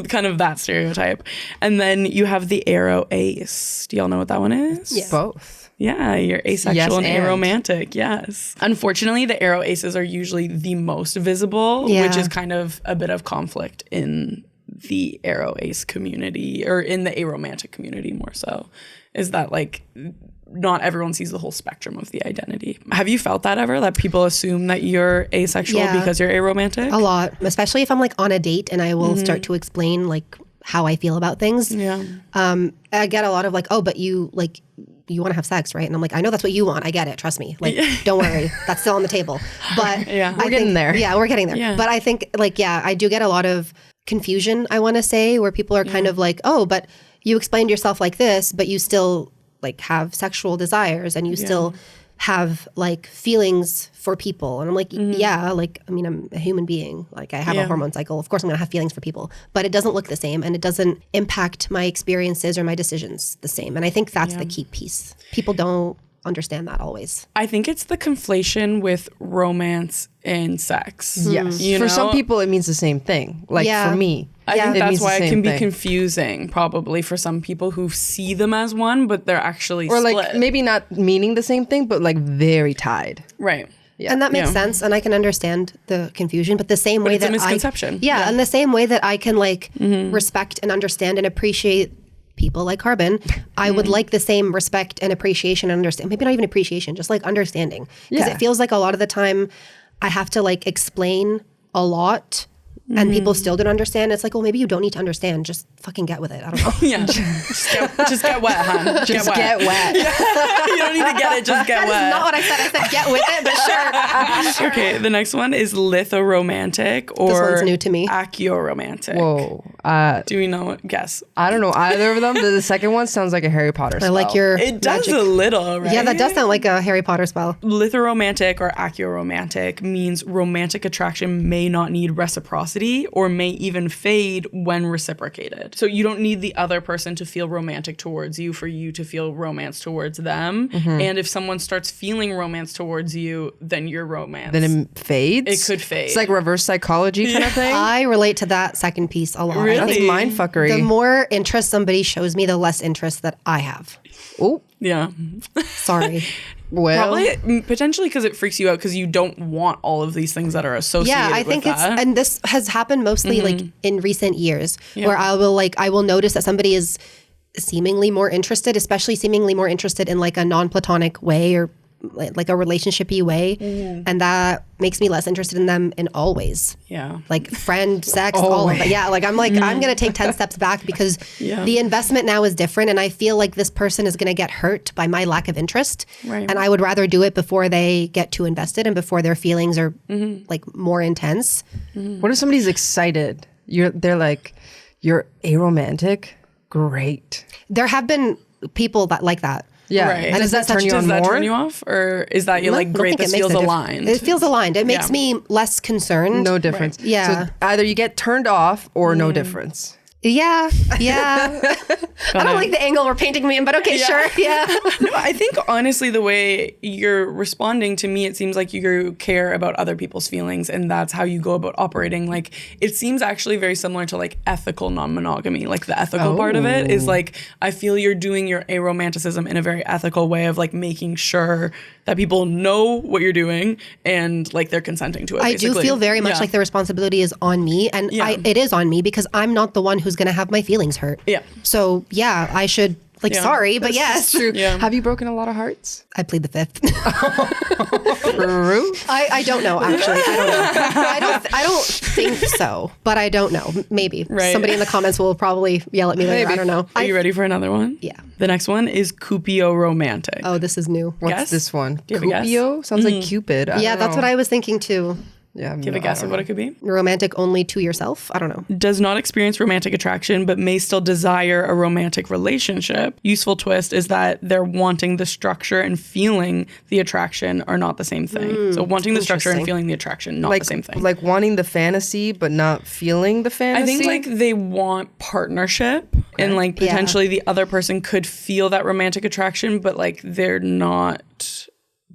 Kind of that stereotype. And then you have the aro ace. Do y'all know what that one is? Yeah. Both. Yeah, you're asexual Yes, and and. aromantic. Yes. Unfortunately, the aro aces are usually the most visible, Yeah. which is kind of a bit of conflict in the aro ace community, or in the aromantic community more so, is that like not everyone sees the whole spectrum of the identity. Have you felt that ever? That people assume that you're asexual Yeah. because you're aromantic? A lot, especially if I'm like on a date and I will start to explain like how I feel about things. Yeah. I get a lot of like, oh, but you want to have sex, right? And I'm like, I know that's what you want. I get it. Trust me. Like, don't worry. That's still on the table. But Yeah. we're getting there. Yeah, we're getting there. Yeah. But I think like, yeah, I do get a lot of confusion, I want to say, where people are kind of like, oh, but you explained yourself like this, but you still like have sexual desires and you still have like feelings for people. And I'm like, yeah, like, I mean, I'm a human being. Like I have a hormone cycle. Of course I'm going to have feelings for people, but it doesn't look the same and it doesn't impact my experiences or my decisions the same. And I think that's the key piece. People don't understand that always. I think it's the conflation with romance and sex. Yes. You For know? some people, it means the same thing. Like Yeah. for me, I think it that's means the why it same can be thing. confusing probably for some people who see them as one, but they're actually Or split. like maybe not meaning the same thing, but like very tied. Right. And that makes Yeah. sense, and I can understand the confusion. But the same way it's a that misconception. yeah, and the same way that I can like respect and understand and appreciate people like Carbon, I would like the same respect and appreciation and understand. Maybe not even appreciation, just like understanding, because Yeah. it feels like a lot of the time I have to like explain a lot. And people still don't understand. It's like, well, maybe you don't need to understand. Just fucking get with it. I don't know. Yeah. just get wet, hon. Just get wet. You don't need to get it, just get That wet. is not what I said. I said get with it, but sure. Okay, the next one is lithoromantic or This one's new to me. achioromantic. Whoa. Do we know? Guess. I don't know either of them. The second one sounds like a Harry Potter I spell. like your It does magic. a little, right? Yeah, that does sound like a Harry Potter spell. Lithoromantic or achioromantic means romantic attraction may not need reciprocity or may even fade when reciprocated. So you don't need the other person to feel romantic towards you for you to feel romance towards them. And if someone starts feeling romance towards you, then you're romance. Then it fades. It could fade. It's like reverse psychology kind of thing. I relate to that second piece a lot. I Really? That's think mind fuckery. the more interest somebody shows me, the less interest that I have. Oh, Yeah. Sorry. well. Probably potentially because it freaks you out because you don't want all of these things that are associated Yeah, I think with it's, that. and this has happened mostly like in recent years where I will notice that somebody is seemingly more interested, especially seemingly more interested in like a non-platonic way or like a relationship-y way. And that makes me less interested in them in all ways. Yeah. Like friend, sex, all of it. Yeah, like I'm going to take 10 steps back because the investment now is different and I feel like this person is going to get hurt by my lack of interest. Right. And I would rather do it before they get too invested and before their feelings are like more intense. What if somebody's excited? They're like, you're aromantic? Great. There have been people that like that. Yeah. Right. And does that turn you on Does that more? turn you off? Or is that you're I like, don't great, think this it makes feels a aligned? It feels aligned. It makes Yeah. me less concerned. No difference. Yeah. So either you get turned off or no difference. Yeah. I don't like the angle we're painting me in, but okay, sure. Yeah. No, I think honestly, the way you're responding to me, it seems like you care about other people's feelings and that's how you go about operating. Like, it seems actually very similar to like ethical non-monogamy. Like the ethical part of it is like, I feel you're doing your aromanticism in a very ethical way of like making sure that people know what you're doing and like they're consenting to it. I do feel very much like the responsibility is on me and it is on me because I'm not the one who's going to have my feelings hurt. Yeah. So yeah, I should like, sorry, but yes. True. Yeah. Have you broken a lot of hearts? I plead the fifth. True. I don't know, actually. I don't know. I don't think so, but I don't know. Maybe. Right. Somebody in the comments will probably yell at me later. I don't know. Are you ready for another one? Yeah. The next one is Cupio-romantic. Oh, this is new. What's Guess? this one? Do you have a guess? Cupio? Sounds like Cupid. Yeah, that's what I was thinking too. Yeah. Do you have a guess of what it could be? Romantic only to yourself? I don't know. Does not experience romantic attraction, but may still desire a romantic relationship. Useful twist is that they're wanting the structure and feeling the attraction are not the same thing. So wanting the structure and interesting. feeling the attraction, not Like the same thing. Like wanting the fantasy, but not feeling the I fantasy. think like they want partnership and like potentially the other person could feel that romantic attraction, but like they're not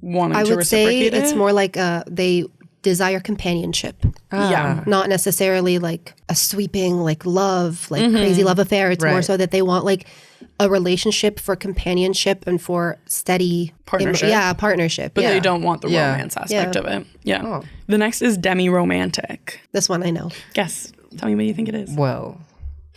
wanting I to would say reciprocate it's it. more like they desire companionship. Yeah. Not necessarily like a sweeping like love, like crazy love affair. It's more Right. so that they want like a relationship for companionship and for steady Partnership. partnership. But yeah. they don't want the Yeah. romance aspect Yeah. of it. Yeah. Oh. The next is demi-romantic. This one I know. Guess. Tell me what you think it is. Well,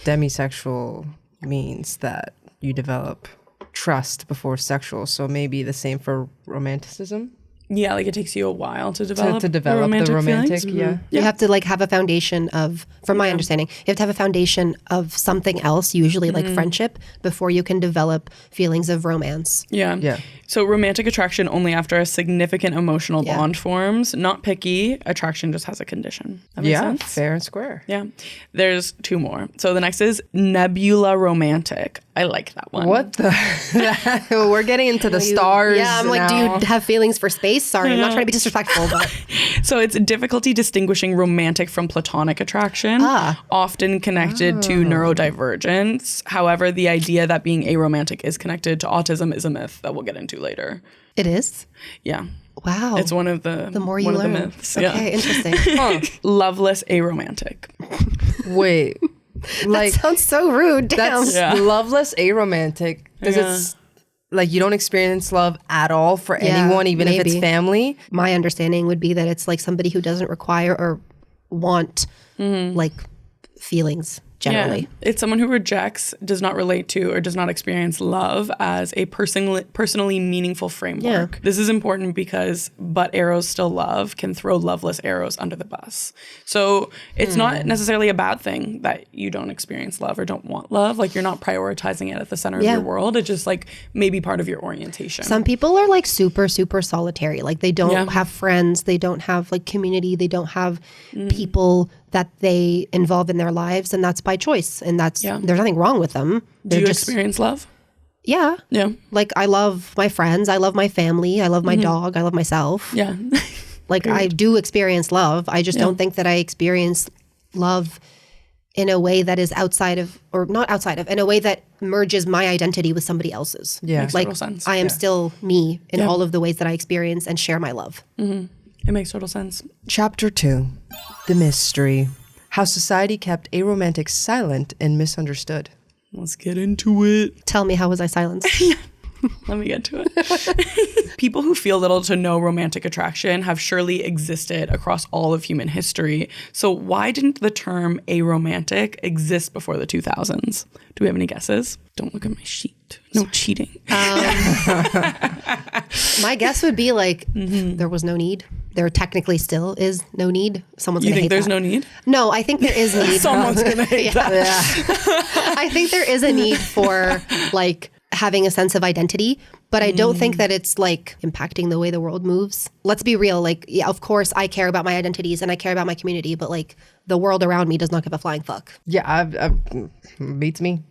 demisexual means that you develop trust before sexual. So maybe the same for romanticism. Yeah, like it takes you a while to develop, To develop the romantic, feelings. yeah. You have to like have a foundation of, from my understanding, you have to have a foundation of something else, usually like friendship, before you can develop feelings of romance. Yeah. Yeah. So romantic attraction only after a significant emotional bond forms. Not picky. Attraction just has a condition. That makes Yeah, sense? fair and square. Yeah. There's two more. So the next is nebula romantic. I like that one. What the? We're getting into the stars. Yeah, I'm like, do now. you have feelings for space? Sorry, I'm not trying to be disrespectful, but So it's difficulty distinguishing romantic from platonic attraction, often connected to neurodivergence. However, the idea that being aromantic is connected to autism is a myth that we'll get into later. it is. Yeah. Wow. It's one of the more you one learn. of the myths. Okay, interesting. Loveless aromantic. Wait. Like Sounds so rude. Damn. that's Yeah. loveless aromantic because it's like you don't experience love at all for anyone, even if it's maybe. family. My understanding would be that it's like somebody who doesn't require or want like feelings generally. Yeah. It's someone who rejects, does not relate to, or does not experience love as a personally meaningful framework. Yeah. This is important because but arrows still love can throw loveless arrows under the bus. So it's not necessarily a bad thing that you don't experience love or don't want love. Like you're not prioritizing it at the center of your world. It's just like maybe part of your orientation. Some people are like super, super solitary. Like they don't have friends. They don't have like community. They don't have people that they involve in their lives. And that's by choice. And that's, there's nothing wrong with them. Do They're you just, experience love? yeah. Yeah. Like I love my friends. I love my family. I love my dog. I love myself. Yeah. Like I do experience love. I just don't think that I experience love in a way that is outside of, or not outside of, in a way that merges my identity with somebody else's. Yeah. Makes Like total sense. I am still me in Yeah. all of the ways that I experience and share my love. It makes total sense. Chapter 2. The Mystery. How society kept aromantics silent and misunderstood. Let's get into it. Tell me, how was I silenced? Let me get to it. People who feel little to no romantic attraction have surely existed across all of human history. So why didn't the term aromantic exist before the 2000s? Do we have any guesses? Don't look at my sheet. No cheating. My guess would be like, there was no need. There technically still is no need. Someone's You going to think hate there's that. no need? No, I think there is need. Someone's going to hate that. I think there is a need for like having a sense of identity, but I don't think that it's like impacting the way the world moves. Let's be real. Like, yeah, of course I care about my identities and I care about my community, but like the world around me does not give a flying fuck. Yeah, beats me.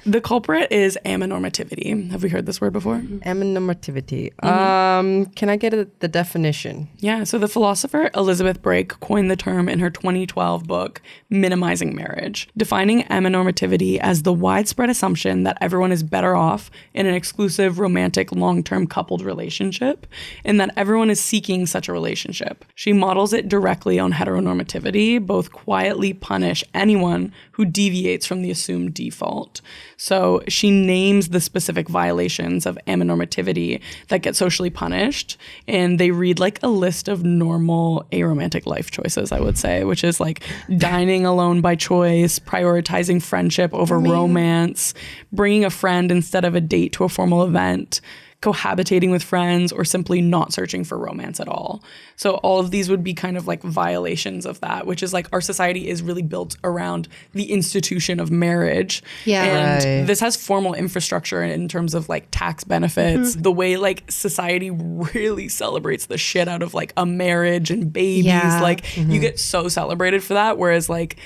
The culprit is amatonormativity. Have we heard this word before? Aromanticism. Can I get the definition? Yeah, so the philosopher Elizabeth Brake coined the term in her 2012 book, Minimizing Marriage, defining amatonormativity as the widespread assumption that everyone is better off in an exclusive, romantic, long-term coupled relationship, and that everyone is seeking such a relationship. She models it directly on heteronormativity, both quietly punish anyone who deviates from the assumed default. So she names the specific violations of amatonormativity that get socially punished, and they read like a list of normal aromantic life choices, I would say, which is like dining alone by choice, prioritizing friendship over romance, bringing a friend instead of a date to a formal event, cohabitating with friends, or simply not searching for romance at all. So all of these would be kind of like violations of that, which is like our society is really built around the institution of marriage. Yeah. And this has formal infrastructure in terms of like tax benefits, the way like society really celebrates the shit out of like a marriage and babies. Yeah. Like you get so celebrated for that. Whereas like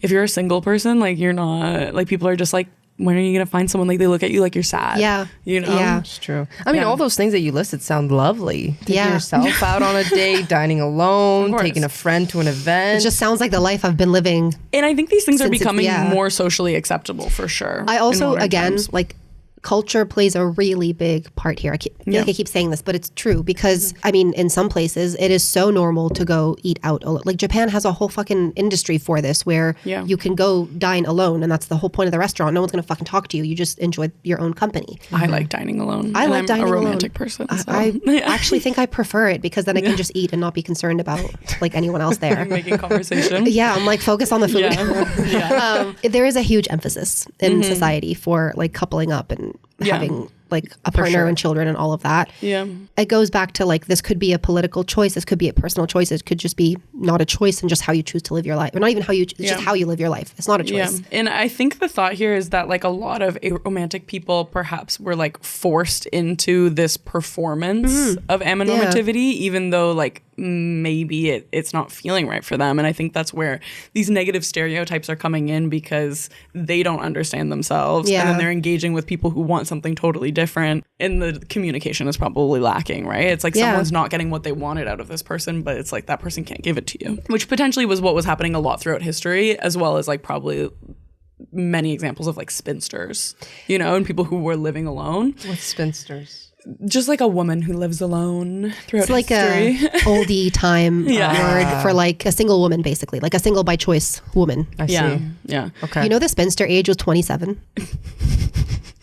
if you're a single person, like you're not, like people are just like, when are you going to find someone? Like they look at you like you're sad. Yeah. You know? Yeah. It's true. I mean, all those things that you listed sound lovely. Taking Yeah. yourself out on a date, dining alone, course. taking a friend to an event. It just sounds like the life I've been living. And I think these things are Since it's- becoming yeah. more socially acceptable for sure. I in also, modern again, times. like culture plays a really big part here. I feel like I keep saying this, but it's true because, I mean, in some places, it is so normal to go eat out alone. Like Japan has a whole fucking industry for this where you can go dine alone, and that's the whole point of the restaurant. No one's going to fucking talk to you. You just enjoy your own company. I like dining alone. I and like I'm dining a alone. romantic person. So. I actually think I prefer it because then I can just eat and not be concerned about like anyone else there. Making conversation. Yeah, I'm like focus on the food. Yeah. There is a huge emphasis in society for like coupling up and having like a partner and children and all of that. Yeah. It goes back to like, this could be a political choice. This could be a personal choice. It could just be not a choice and just how you choose to live your life. Or not even how you, it's just how you live your life. It's not a choice. Yeah. And I think the thought here is that like a lot of aromantic people perhaps were like forced into this performance of amatonormativity, even though like maybe it's not feeling right for them. And I think that's where these negative stereotypes are coming in because they don't understand themselves. Yeah. And then they're engaging with people who want something totally different. And the communication is probably lacking, right? It's like someone's not getting what they wanted out of this person, but it's like that person can't give it to you, which potentially was what was happening a lot throughout history, as well as like probably many examples of like spinsters, you know, and people who were living alone. What's spinsters? Just like a woman who lives alone throughout It's like history. a oldie time word for like a single woman, basically, like a single by choice woman. I yeah. see. Yeah. Okay. You know, the spinster age was 27.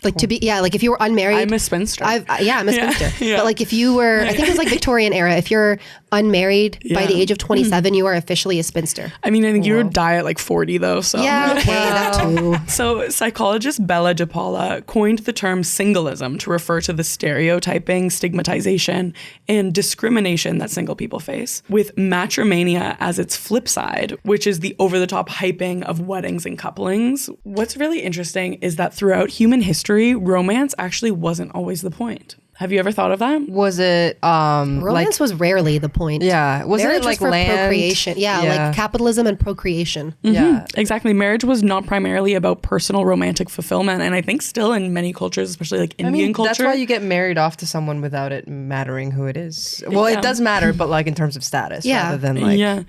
Like to be, like if you were unmarried. I'm a spinster. I'm a spinster. Yeah. But like if you were, I think it was like Victorian era, if you're unmarried by the age of 27, you are officially a spinster. I mean, I think you would die at like 40 though. So Yeah, okay, that too. So psychologist Bella DePaula coined the term singleism to refer to the stereotyping, stigmatization, and discrimination that single people face, with matrimania as its flip side, which is the over-the-top hyping of weddings and couplings. What's really interesting is that throughout human history, romance actually wasn't always the point. Have you ever thought of that? Was it Romance was rarely the point. Yeah. Wasn't Marriage it like was for land? procreation. Yeah, like capitalism and procreation. Yeah. Exactly. Marriage was not primarily about personal romantic fulfillment. And I think still in many cultures, especially like Indian culture. That's why you get married off to someone without it mattering who it is. Well, it does matter, but like in terms of status rather than like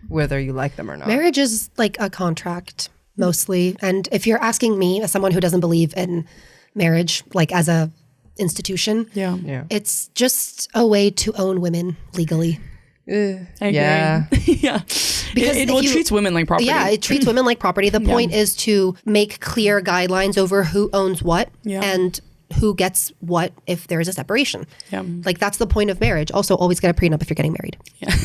whether you like them or not. Marriage is like a contract mostly. And if you're asking me as someone who doesn't believe in marriage, like as a institution, it's just a way to own women legally. I agree. Yeah. Yeah. Because it treats women like property. Yeah, it treats women like property. The point is to make clear guidelines over who owns what and who gets what if there is a separation. Yeah. Like that's the point of marriage. Also, always get a prenup if you're getting married. Yeah.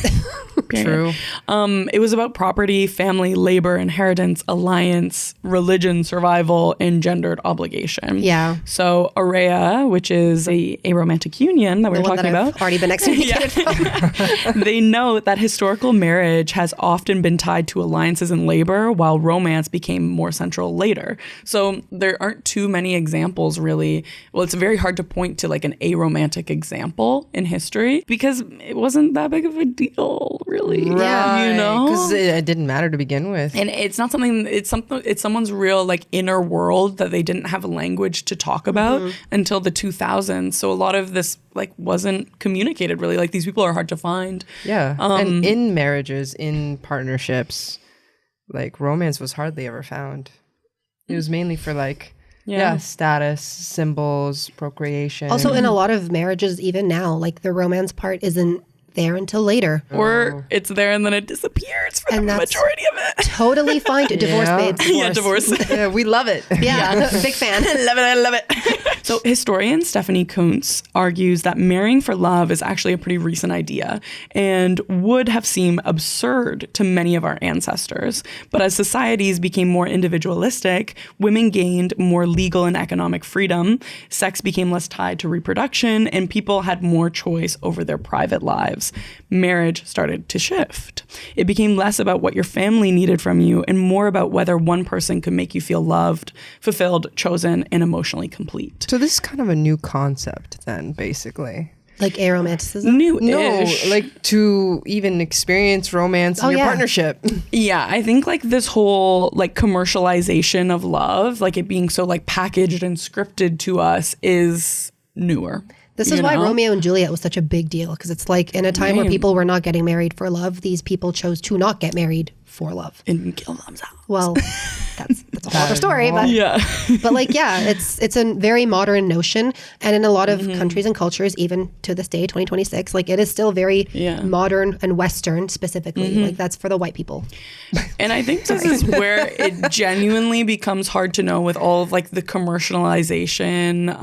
True. It was about property, family, labor, inheritance, alliance, religion, survival, and gendered obligation. Yeah. So Aurea, which is a romantic union that we're The one talking that about. I've already been excommunicated from. They note that historical marriage has often been tied to alliances and labor, while romance became more central later. So there aren't too many examples really. Well, it's very hard to point to like an aromantic example in history because it wasn't that big of a deal, really. Right. You know? Because it didn't matter to begin with. And it's not something, it's someone's real like inner world that they didn't have a language to talk about until the 2000s. So a lot of this like wasn't communicated really. Like these people are hard to find. Yeah. And in marriages, in partnerships, like romance was hardly ever found. It was mainly for like, status, symbols, procreation. Also, in a lot of marriages, even now, like the romance part isn't there until later. Or it's there and then it disappears for the majority of it. Totally fine. Divorce, babes. Divorce. Yeah, divorce. Yeah, we love it. Yeah, big fan. I love it. So historian Stephanie Kuntz argues that marrying for love is actually a pretty recent idea and would have seemed absurd to many of our ancestors. But as societies became more individualistic, women gained more legal and economic freedom, sex became less tied to reproduction, and people had more choice over their private lives. Marriage started to shift. It became less about what your family needed from you and more about whether one person could make you feel loved, fulfilled, chosen, and emotionally complete. So this is kind of a new concept then, basically. Like aromanticism? New-ish. No, like to even experience romance in your partnership. Yeah, I think like this whole like commercialization of love, like it being so like packaged and scripted to us is newer. This is why Romeo and Juliet was such a big deal, because it's like in a time where people were not getting married for love, these people chose to not get married for love. And kill themselves. Well, that's a whole other story, but but like it's a very modern notion, and in a lot of countries and cultures, even to this day, 2026, like it is still very modern and Western specifically. Like that's for the white people. And I think this is where it genuinely becomes hard to know with all of like the commercialization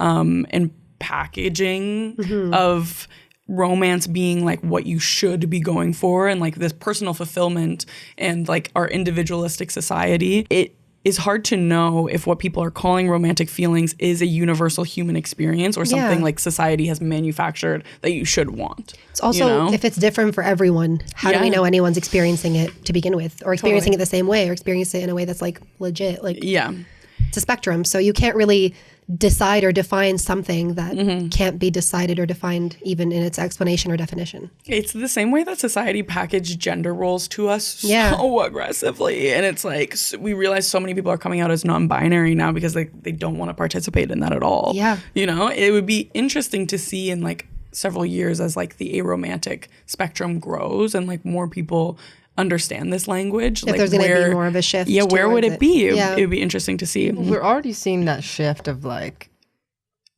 and packaging of romance being like what you should be going for and like this personal fulfillment and like our individualistic society. It is hard to know if what people are calling romantic feelings is a universal human experience or something like society has manufactured that you should want. It's also, if it's different for everyone, how do we know anyone's experiencing it to begin with, or experiencing it the same way, or experiencing it in a way that's like legit? Like, it's a spectrum. So you can't really decide or define something that can't be decided or defined even in its explanation or definition. It's the same way that society packaged gender roles to us so aggressively. And it's like, we realize so many people are coming out as non-binary now because they don't want to participate in that at all. Yeah. You know, it would be interesting to see in like several years as like the aromantic spectrum grows and like more people understand this language. If like there's going to be more of a shift. Yeah, where would it be? It would be interesting to see. We're already seeing that shift of like,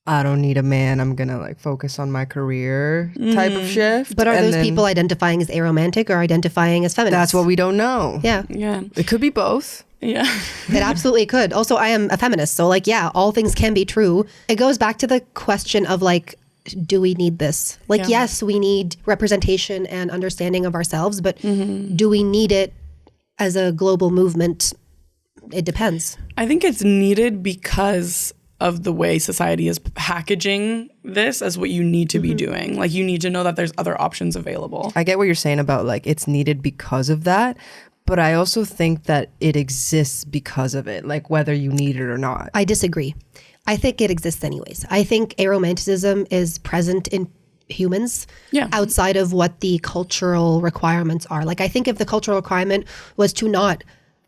I don't need a man, I'm going to like focus on my career type of shift. But are those people identifying as aromantic or identifying as feminist? That's what we don't know. Yeah. It could be both. Yeah. It absolutely could. Also, I am a feminist. So like, all things can be true. It goes back to the question of like, do we need this? Like, yes, we need representation and understanding of ourselves, but do we need it as a global movement? It depends. I think it's needed because of the way society is packaging this as what you need to be doing. Like, you need to know that there's other options available. I get what you're saying about like, it's needed because of that. But I also think that it exists because of it, like whether you need it or not. I disagree. I think it exists anyways. I think aromanticism is present in humans outside of what the cultural requirements are. Like, I think if the cultural requirement was to not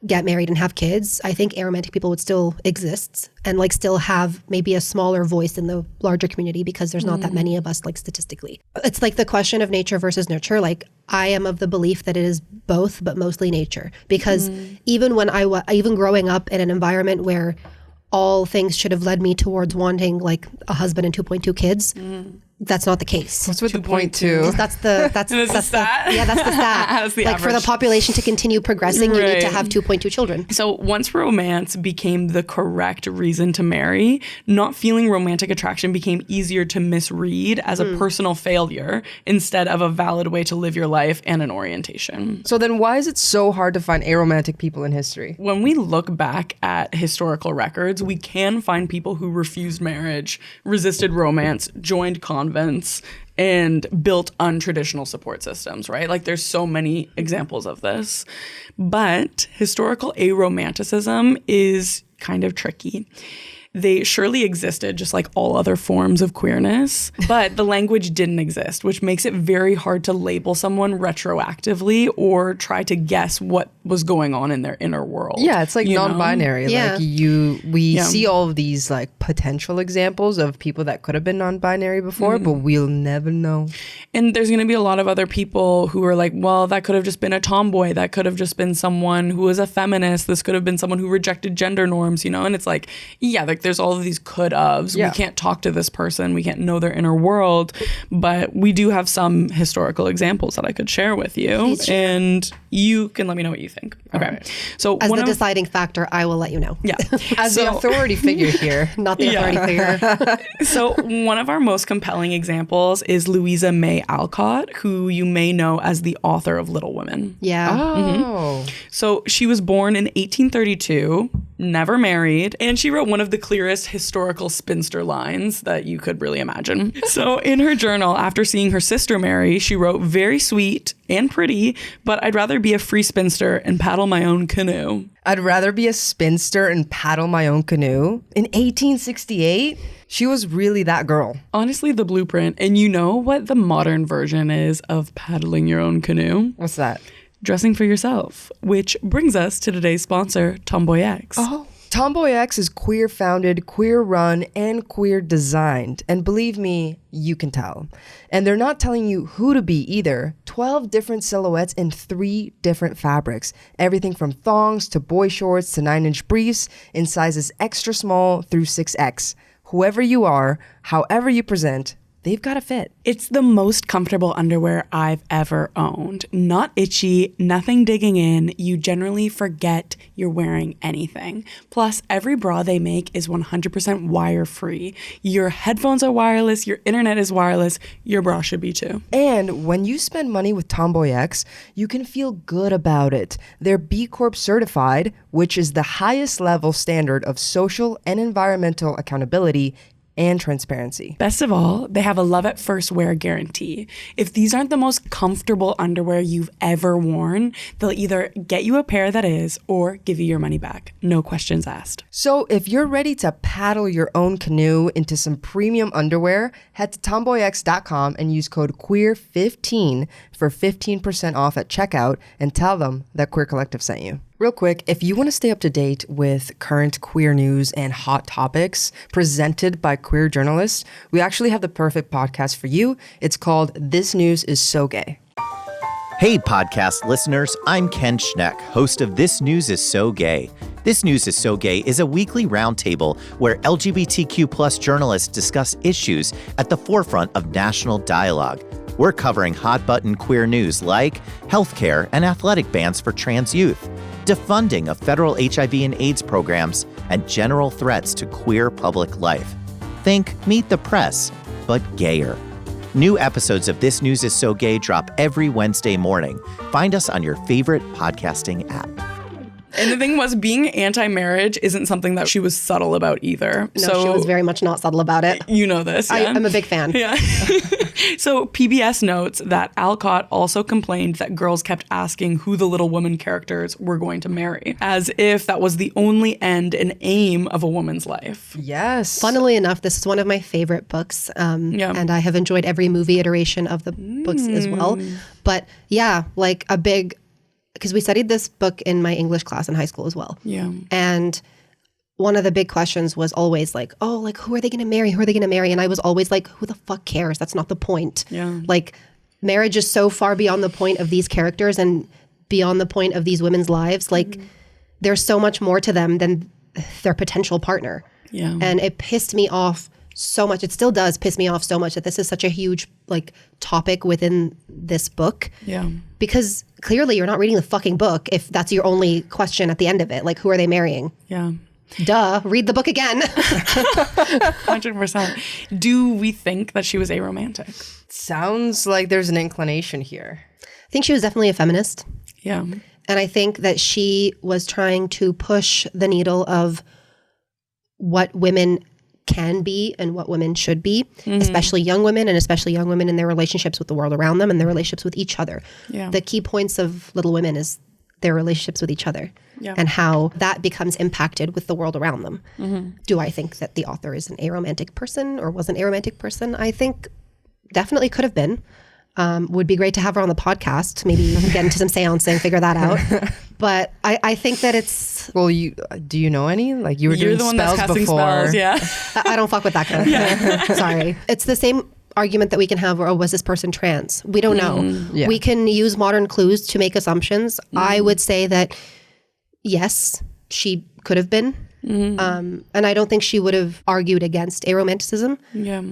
get married and have kids, I think aromantic people would still exist and like still have maybe a smaller voice in the larger community because there's not that many of us, like statistically. It's like the question of nature versus nurture. Like, I am of the belief that it is both, but mostly nature, because even when even growing up in an environment where all things should have led me towards wanting like a husband and 2.2 kids. That's not the case. What's with the 0.2? That's the stat. That's the stat. That's the like average. For the population to continue progressing, you need to have 2.2 children. So once romance became the correct reason to marry, not feeling romantic attraction became easier to misread as a personal failure instead of a valid way to live your life and an orientation. So then why is it so hard to find aromantic people in history? When we look back at historical records, we can find people who refused marriage, resisted romance, joined convents, and built untraditional support systems, right? Like, there's so many examples of this. But historical aromanticism is kind of tricky. They surely existed just like all other forms of queerness, but the language didn't exist, which makes it very hard to label someone retroactively or try to guess what was going on in their inner world. Yeah, it's like non-binary. Yeah. Like we see all of these like potential examples of people that could have been non-binary before, but we'll never know. And there's going to be a lot of other people who are like, well, that could have just been a tomboy. That could have just been someone who was a feminist. This could have been someone who rejected gender norms, and it's like, yeah, there Like there's all of these could ofs. We can't talk to this person. We can't know their inner world. But we do have some historical examples that I could share with you. And you can let me know what you think. Okay. Right. So as the deciding factor, I will let you know. Yeah. As the authority figure here. Not the authority figure. So one of our most compelling examples is Louisa May Alcott, who you may know as the author of Little Women. Yeah. Oh. So she was born in 1832, never married, and she wrote one of the clearest historical spinster lines that you could really imagine. So in her journal, after seeing her sister marry, she wrote, "Very sweet and pretty, but I'd rather be a free spinster and paddle my own canoe." I'd rather be a spinster and paddle my own canoe. In 1868, she was really that girl. Honestly, the blueprint. And you know what the modern version is of paddling your own canoe? What's that? Dressing for yourself, which brings us to today's sponsor, Tomboy X. Oh. Tomboy X is queer founded, queer run, and queer designed. And believe me, you can tell. And they're not telling you who to be either. 12 different silhouettes in 3 different fabrics. Everything from thongs to boy shorts to 9-inch briefs in sizes extra small through 6X. Whoever you are, however you present, they've got to fit. It's the most comfortable underwear I've ever owned. Not itchy, nothing digging in. You generally forget you're wearing anything. Plus, every bra they make is 100% wire-free. Your headphones are wireless, your internet is wireless, your bra should be too. And when you spend money with Tomboy X, you can feel good about it. They're B Corp certified, which is the highest level standard of social and environmental accountability and transparency. Best of all, they have a love at first wear guarantee. If these aren't the most comfortable underwear you've ever worn, they'll either get you a pair that is or give you your money back. No questions asked. So if you're ready to paddle your own canoe into some premium underwear, head to tomboyx.com and use code QUEER15 for 15% off at checkout and tell them that Queer Collective sent you. Real quick, if you want to stay up to date with current queer news and hot topics presented by queer journalists, we actually have the perfect podcast for you. It's called This News Is So Gay. Hey, podcast listeners, I'm Ken Schneck, host of This News Is So Gay. This News Is So Gay is a weekly roundtable where LGBTQ+ journalists discuss issues at the forefront of national dialogue. We're covering hot-button queer news like healthcare and athletic bans for trans youth, defunding of federal HIV and AIDS programs, and general threats to queer public life. Think Meet the Press, but gayer. New episodes of This News Is So Gay drop every Wednesday morning. Find us on your favorite podcasting app. And the thing was, being anti-marriage isn't something that she was subtle about either. No, she was very much not subtle about it. You know this, yeah? I'm a big fan. Yeah. So PBS notes that Alcott also complained that girls kept asking who the Little Women characters were going to marry, as if that was the only end and aim of a woman's life. Yes. Funnily enough, this is one of my favorite books, and I have enjoyed every movie iteration of the books as well. But yeah, like a big... because we studied this book in my English class in high school as well. Yeah. And one of the big questions was always like, oh, like, who are they going to marry? Who are they going to marry? And I was always like, who the fuck cares? That's not the point. Yeah. Like, marriage is so far beyond the point of these characters and beyond the point of these women's lives. Like, there's so much more to them than their potential partner. Yeah. And it pissed me off so much. It still does piss me off so much that this is such a huge, like, topic within this book. Yeah. Because clearly you're not reading the fucking book if that's your only question at the end of it. Like, who are they marrying? Yeah. Duh. Read the book again. 100%. Do we think that she was aromantic? Sounds like there's an inclination here. I think she was definitely a feminist. Yeah. And I think that she was trying to push the needle of what women can be and what women should be, especially young women, and especially young women in their relationships with the world around them and their relationships with each other. Yeah. The key points of Little Women is their relationships with each other and how that becomes impacted with the world around them. Do I think that the author is an aromantic person or was an aromantic person? I think definitely could have been. Would be great to have her on the podcast. Maybe get into some seancing, figure that out. But I think that it's... Well, do you know any? Like, you were You're doing the one spells that's casting before. spells, yeah. I don't fuck with that kind of thing. Sorry. It's the same argument that we can have, or, oh, was this person trans? We don't know. Yeah. We can use modern clues to make assumptions. I would say that, yes, she could have been. And I don't think she would have argued against aromanticism. Yeah.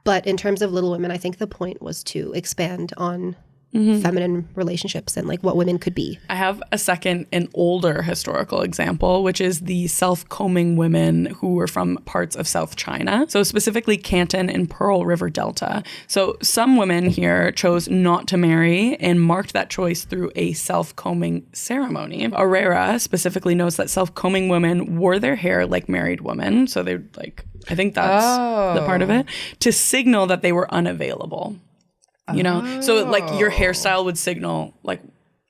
But in terms of Little Women, I think the point was to expand on feminine relationships and like what women could be. I have a second and older historical example, which is the self-combing women who were from parts of South China. So specifically Canton and Pearl River Delta. So some women here chose not to marry and marked that choice through a self-combing ceremony. Herrera specifically notes that self-combing women wore their hair like married women. So they like, I think that's the part of it, to signal that they were unavailable. You know, so like your hairstyle would signal like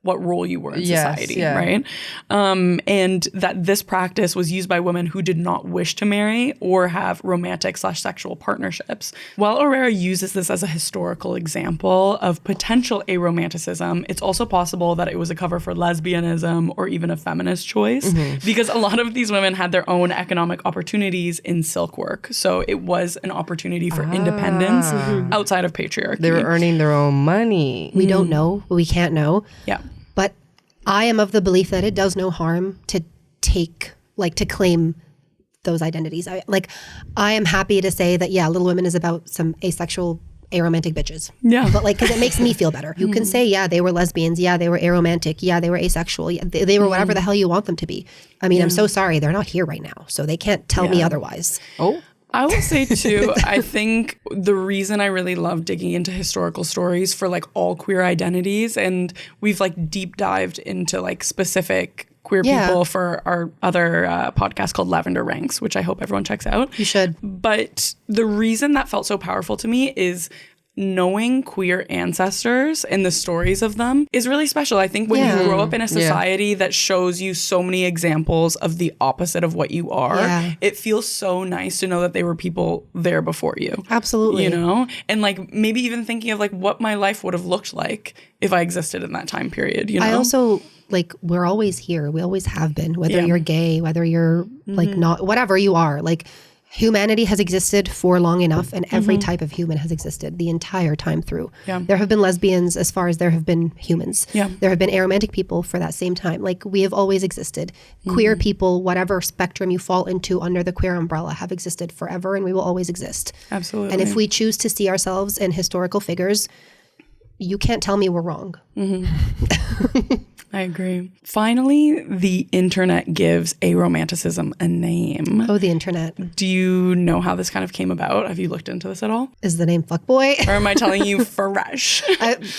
what role you were in society, right? And that this practice was used by women who did not wish to marry or have romantic/sexual partnerships. While Herrera uses this as a historical example of potential aromanticism, it's also possible that it was a cover for lesbianism or even a feminist choice, because a lot of these women had their own economic opportunities in silk work. So it was an opportunity for independence outside of patriarchy. They were earning their own money. We don't know. We can't know. Yeah. But I am of the belief that it does no harm to to claim those identities. I am happy to say that, Little Women is about some asexual, aromantic bitches. Yeah. But because it makes me feel better. You can say, they were lesbians. Yeah, they were aromantic. Yeah, they were asexual. Yeah, they were whatever the hell you want them to be. I mean, I'm so sorry. They're not here right now. So they can't tell me otherwise. Oh. I will say too, I think the reason I really love digging into historical stories for like all queer identities, and we've like deep dived into like specific queer people for our other podcast called Lavender Ranks, which I hope everyone checks out. You should. But the reason that felt so powerful to me is knowing queer ancestors and the stories of them is really special. I think when you grow up in a society that shows you so many examples of the opposite of what you are, it feels so nice to know that they were people there before you. Absolutely. You know? And like maybe even thinking of like what my life would have looked like if I existed in that time period, you know? I also we're always here. We always have been, whether you're gay, whether you're like not, whatever you are, like humanity has existed for long enough, and every type of human has existed the entire time through. Yeah. There have been lesbians as far as there have been humans. Yeah. There have been aromantic people for that same time. Like we have always existed. Queer people, whatever spectrum you fall into under the queer umbrella, have existed forever, and we will always exist. Absolutely. And if we choose to see ourselves in historical figures, you can't tell me we're wrong. I agree. Finally, the internet gives aromanticism a name. Oh, the internet. Do you know how this kind of came about? Have you looked into this at all? Is the name Fuckboy? Or am I telling you fresh?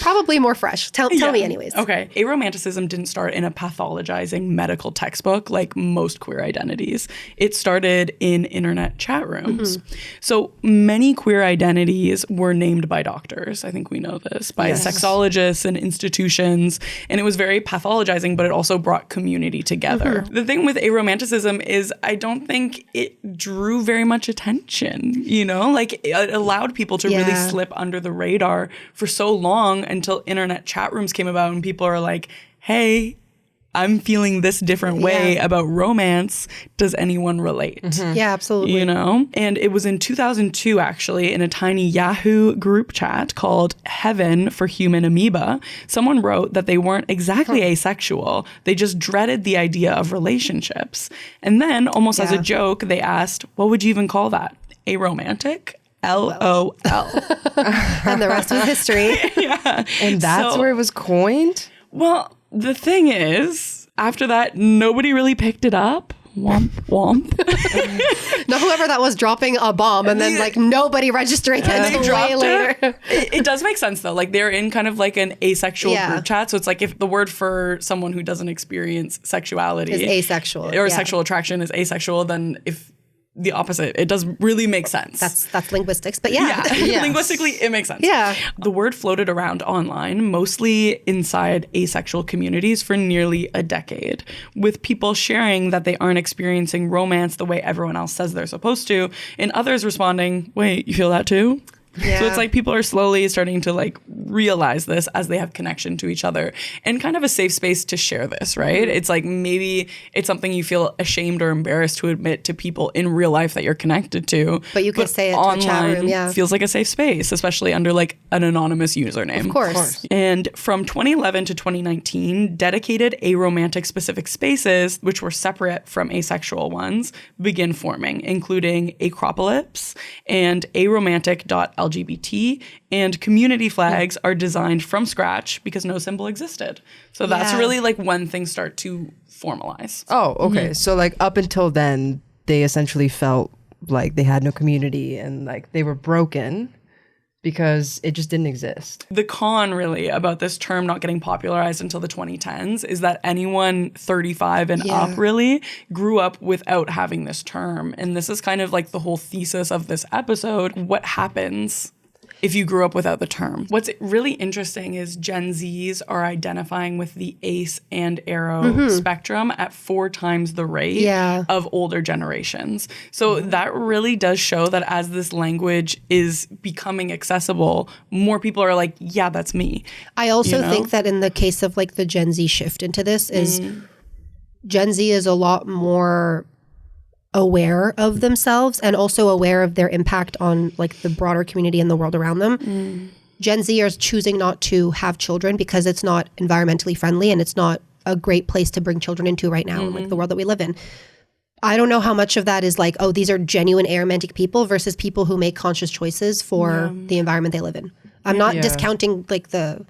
Probably more fresh. Tell me anyways. Okay. Aromanticism didn't start in a pathologizing medical textbook like most queer identities. It started in internet chat rooms. So many queer identities were named by doctors. I think we know this. By sexologists and institutions. And it was very pathologizing, but it also brought community together. The thing with aromanticism is I don't think it drew very much attention, you know? Like it allowed people to really slip under the radar for so long until internet chat rooms came about and people are like, hey, I'm feeling this different way about romance. Does anyone relate? Yeah, absolutely. You know? And it was in 2002, actually, in a tiny Yahoo group chat called Heaven for Human Amoeba, someone wrote that they weren't exactly asexual. They just dreaded the idea of relationships. And then, almost as a joke, they asked, what would you even call that? Aromantic? LOL. And the rest was history. And that's where it was coined? Well, the thing is, after that, nobody really picked it up. Womp, womp. No, whoever that was dropping a bomb and then like nobody registering it until way later. It does make sense though. Like they're in kind of like an asexual group chat. So it's like if the word for someone who doesn't experience sexuality is asexual or sexual attraction is asexual, then if the opposite, it does really make sense. That's linguistics, but linguistically it makes sense. Yeah. The word floated around online, mostly inside asexual communities for nearly a decade, with people sharing that they aren't experiencing romance the way everyone else says they're supposed to, and others responding, wait, you feel that too? Yeah. So it's like people are slowly starting to like realize this as they have connection to each other and kind of a safe space to share this, right? It's like maybe it's something you feel ashamed or embarrassed to admit to people in real life that you're connected to. But you can say it to a chat room, yeah. Feels like a safe space, especially under like an anonymous username. Of course. And from 2011 to 2019, dedicated aromantic specific spaces, which were separate from asexual ones, begin forming, including Acropolis and aromantic.lgbt, and community flags are designed from scratch because no symbol existed. So that's really like when things start to formalize. Oh, okay. So like up until then, they essentially felt like they had no community and like they were broken because it just didn't exist. The con really about this term not getting popularized until the 2010s is that anyone 35 and up really grew up without having this term. And this is kind of like the whole thesis of this episode. What happens if you grew up without the term? What's really interesting is Gen Zs are identifying with the Ace and Aro spectrum at 4 times the rate of older generations. So that really does show that as this language is becoming accessible, more people are like, yeah, that's me. I also think that in the case of like the Gen Z shift into this is Gen Z is a lot more aware of themselves and also aware of their impact on like the broader community and the world around them. Gen Z is choosing not to have children because it's not environmentally friendly and it's not a great place to bring children into right now in like the world that we live in. I don't know how much of that is like, oh, these are genuine aromantic people versus people who make conscious choices for the environment they live in. I'm not discounting like the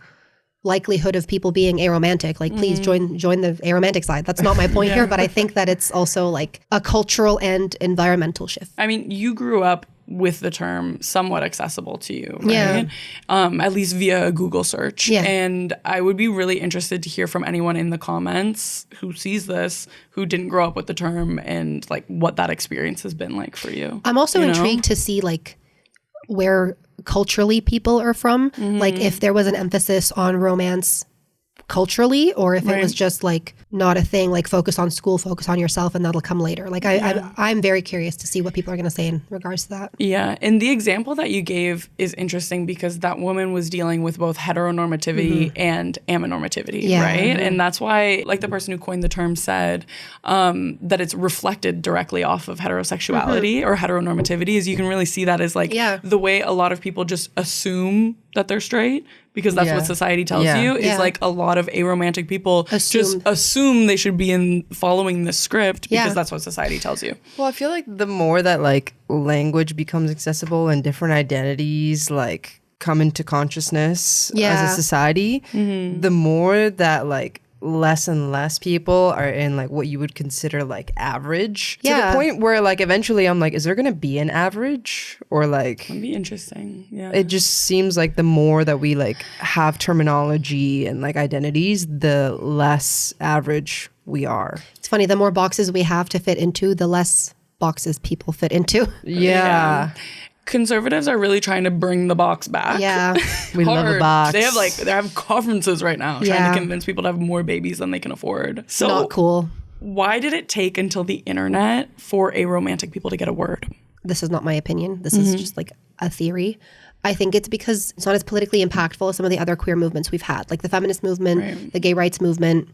likelihood of people being aromantic. Like, please join the aromantic side. That's not my point here, but I think that it's also like a cultural and environmental shift. I mean, you grew up with the term somewhat accessible to you, right? At least via a Google search. And I would be really interested to hear from anyone in the comments who sees this, who didn't grow up with the term, and like what that experience has been like for you. I'm also intrigued to see like where culturally people are from, like if there was an emphasis on romance culturally, or if it was just like not a thing, like focus on school, focus on yourself, and that'll come later. Like I'm very curious to see what people are going to say in regards to that. Yeah, and the example that you gave is interesting because that woman was dealing with both heteronormativity and amatonormativity, right? And that's why, like the person who coined the term said, that it's reflected directly off of heterosexuality or heteronormativity. Is you can really see that as like the way a lot of people just assume that they're straight, because that's what society tells you, is like a lot of aromantic people just assume they should be following this script because that's what society tells you. Well, I feel like the more that like language becomes accessible and different identities like come into consciousness as a society, the more that like less and less people are in like what you would consider like average, to the point where like eventually I'm like, is there gonna be an average? Or like, it'd be interesting. It just seems like the more that we like have terminology and like identities, the less average we are. It's funny, the more boxes we have to fit into, the less boxes people fit into. Conservatives are really trying to bring the box back. We love a box. They have conferences right now trying to convince people to have more babies than they can afford. So not cool. Why did it take until the internet for aromantic people to get a word? This is not my opinion. This is just like a theory. I think it's because it's not as politically impactful as some of the other queer movements we've had, like the feminist movement, the gay rights movement.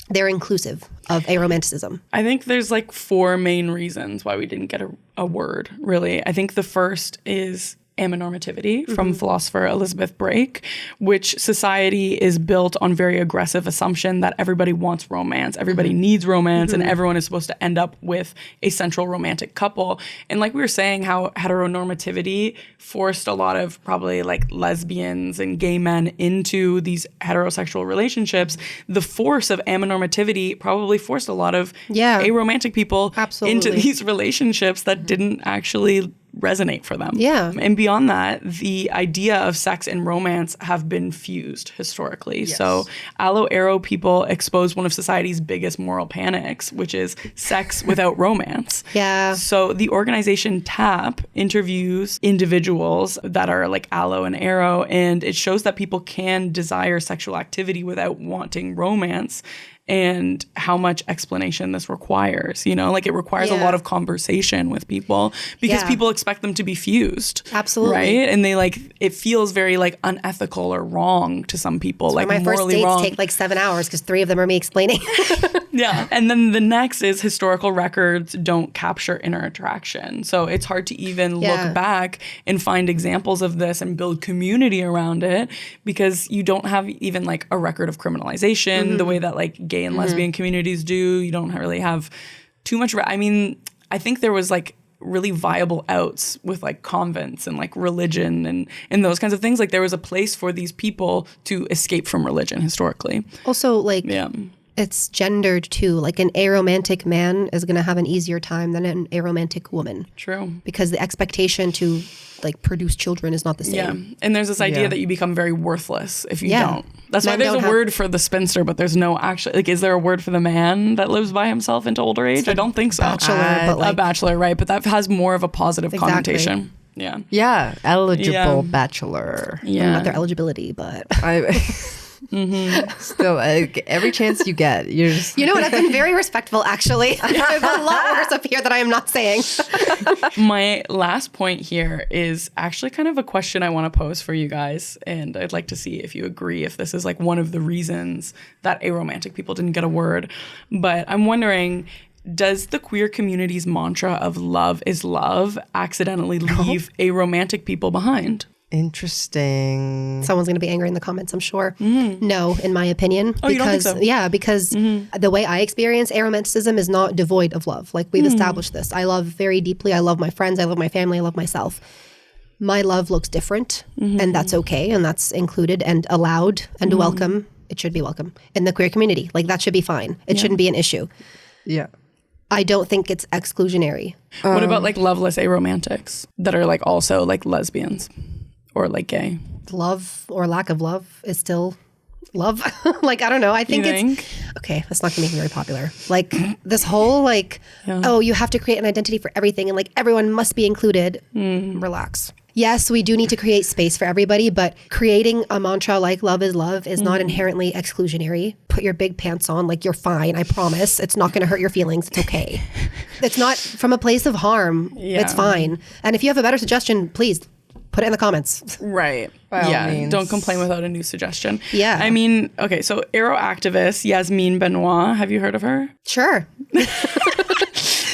They're inclusive of aromanticism. I think there's like 4 main reasons why we didn't get a word, really. I think the first is Amatonormativity from philosopher Elizabeth Brake, which society is built on very aggressive assumption that everybody wants romance, everybody needs romance, and everyone is supposed to end up with a central romantic couple. And like we were saying, how heteronormativity forced a lot of probably like lesbians and gay men into these heterosexual relationships, the force of amatonormativity probably forced a lot of aromantic people into these relationships that didn't actually resonate for them. And beyond that, the idea of sex and romance have been fused historically. So Allo-Aro people expose one of society's biggest moral panics, which is sex without romance. So the organization TAP interviews individuals that are like Allo and Aro, and it shows that people can desire sexual activity without wanting romance. and how much explanation this requires. You know, like it requires a lot of conversation with people because people expect them to be fused. Absolutely. Right? And they like, it feels very like unethical or wrong to some people. Like my first dates take like 7 hours because 3 of them are me explaining. Yeah. And then the next is historical records don't capture inner attraction. So it's hard to even look back and find examples of this and build community around it because you don't have even like a record of criminalization the way that like gay and lesbian communities do. You don't really have too much. I mean, I think there was like really viable outs with like convents and like religion and those kinds of things. Like there was a place for these people to escape from religion historically. Also like it's gendered too. Like an aromantic man is going to have an easier time than an aromantic woman. True. Because the expectation to like produce children is not the same. Yeah. And there's this idea that you become very worthless if you don't. That's why there's a word for the spinster, but there's no actually, like, is there a word for the man that lives by himself into older age? I don't think so. Bachelor, a bachelor, right. But that has more of a positive connotation. Yeah. Yeah. Eligible bachelor. Not their eligibility, but... Still, every chance you get, you're just... You know what? I've been very respectful, actually. I've got a lot worse up here that I am not saying. My last point here is actually kind of a question I want to pose for you guys. And I'd like to see if you agree if this is like one of the reasons that aromantic people didn't get a word. But I'm wondering... Does the queer community's mantra of love is love accidentally leave aromantic people behind? Interesting. Someone's going to be angry in the comments, I'm sure. No, in my opinion. Oh, you don't think so? Yeah, because the way I experience aromanticism is not devoid of love. Like we've established this. I love very deeply. I love my friends. I love my family. I love myself. My love looks different and that's okay. And that's included and allowed and welcome. It should be welcome in the queer community. Like that should be fine. It shouldn't be an issue. Yeah. I don't think it's exclusionary. What about like loveless aromantics that are like also like lesbians or like gay? Love or lack of love is still love. Like, I don't know. I think it's... Okay, that's not going to make me very popular. Like this whole like, oh, you have to create an identity for everything and like everyone must be included. Relax. Yes, we do need to create space for everybody, but creating a mantra like love is not inherently exclusionary. Put your big pants on, like you're fine, I promise. It's not going to hurt your feelings. It's okay. It's not from a place of harm. It's fine. And if you have a better suggestion, please put it in the comments. Right. By all means. Don't complain without a new suggestion. Yeah. I mean, okay, so Aro activist Yasmin Benoit, have you heard of her? Sure.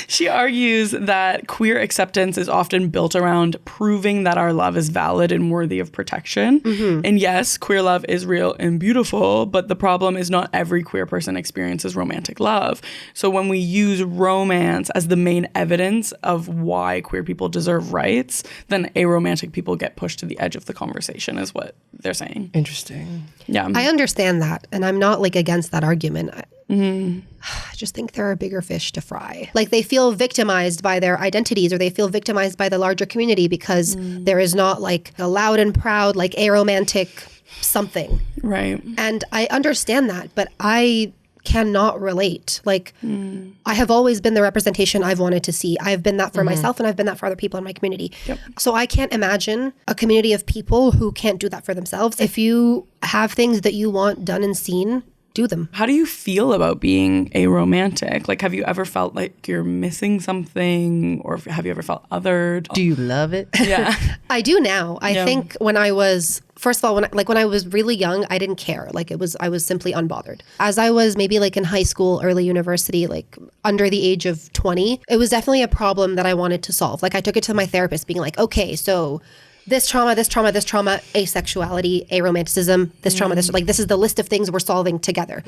She argues that queer acceptance is often built around proving that our love is valid and worthy of protection. And yes, queer love is real and beautiful, but the problem is not every queer person experiences romantic love. So when we use romance as the main evidence of why queer people deserve rights, then aromantic people get pushed to the edge of the conversation is what they're saying. Interesting. Yeah. I understand that, and I'm not like against that argument. I just think there are bigger fish to fry. Like they feel victimized by their identities or they feel victimized by the larger community because there is not like a loud and proud, like aromantic something. Right. And I understand that, but I cannot relate. Like I have always been the representation I've wanted to see. I've been that for myself and I've been that for other people in my community. So I can't imagine a community of people who can't do that for themselves. If you have things that you want done and seen, do them. How do you feel about being aromantic? Like, have you ever felt like you're missing something, or have you ever felt othered? Do you love it? Yeah. I do now. I think when I was, first of all, when I was really young, I didn't care. Like I was simply unbothered. As I was maybe like in high school, early university, like under the age of 20, it was definitely a problem that I wanted to solve. Like I took it to my therapist being like, okay, so this trauma, asexuality, aromanticism, this trauma, this is the list of things we're solving together.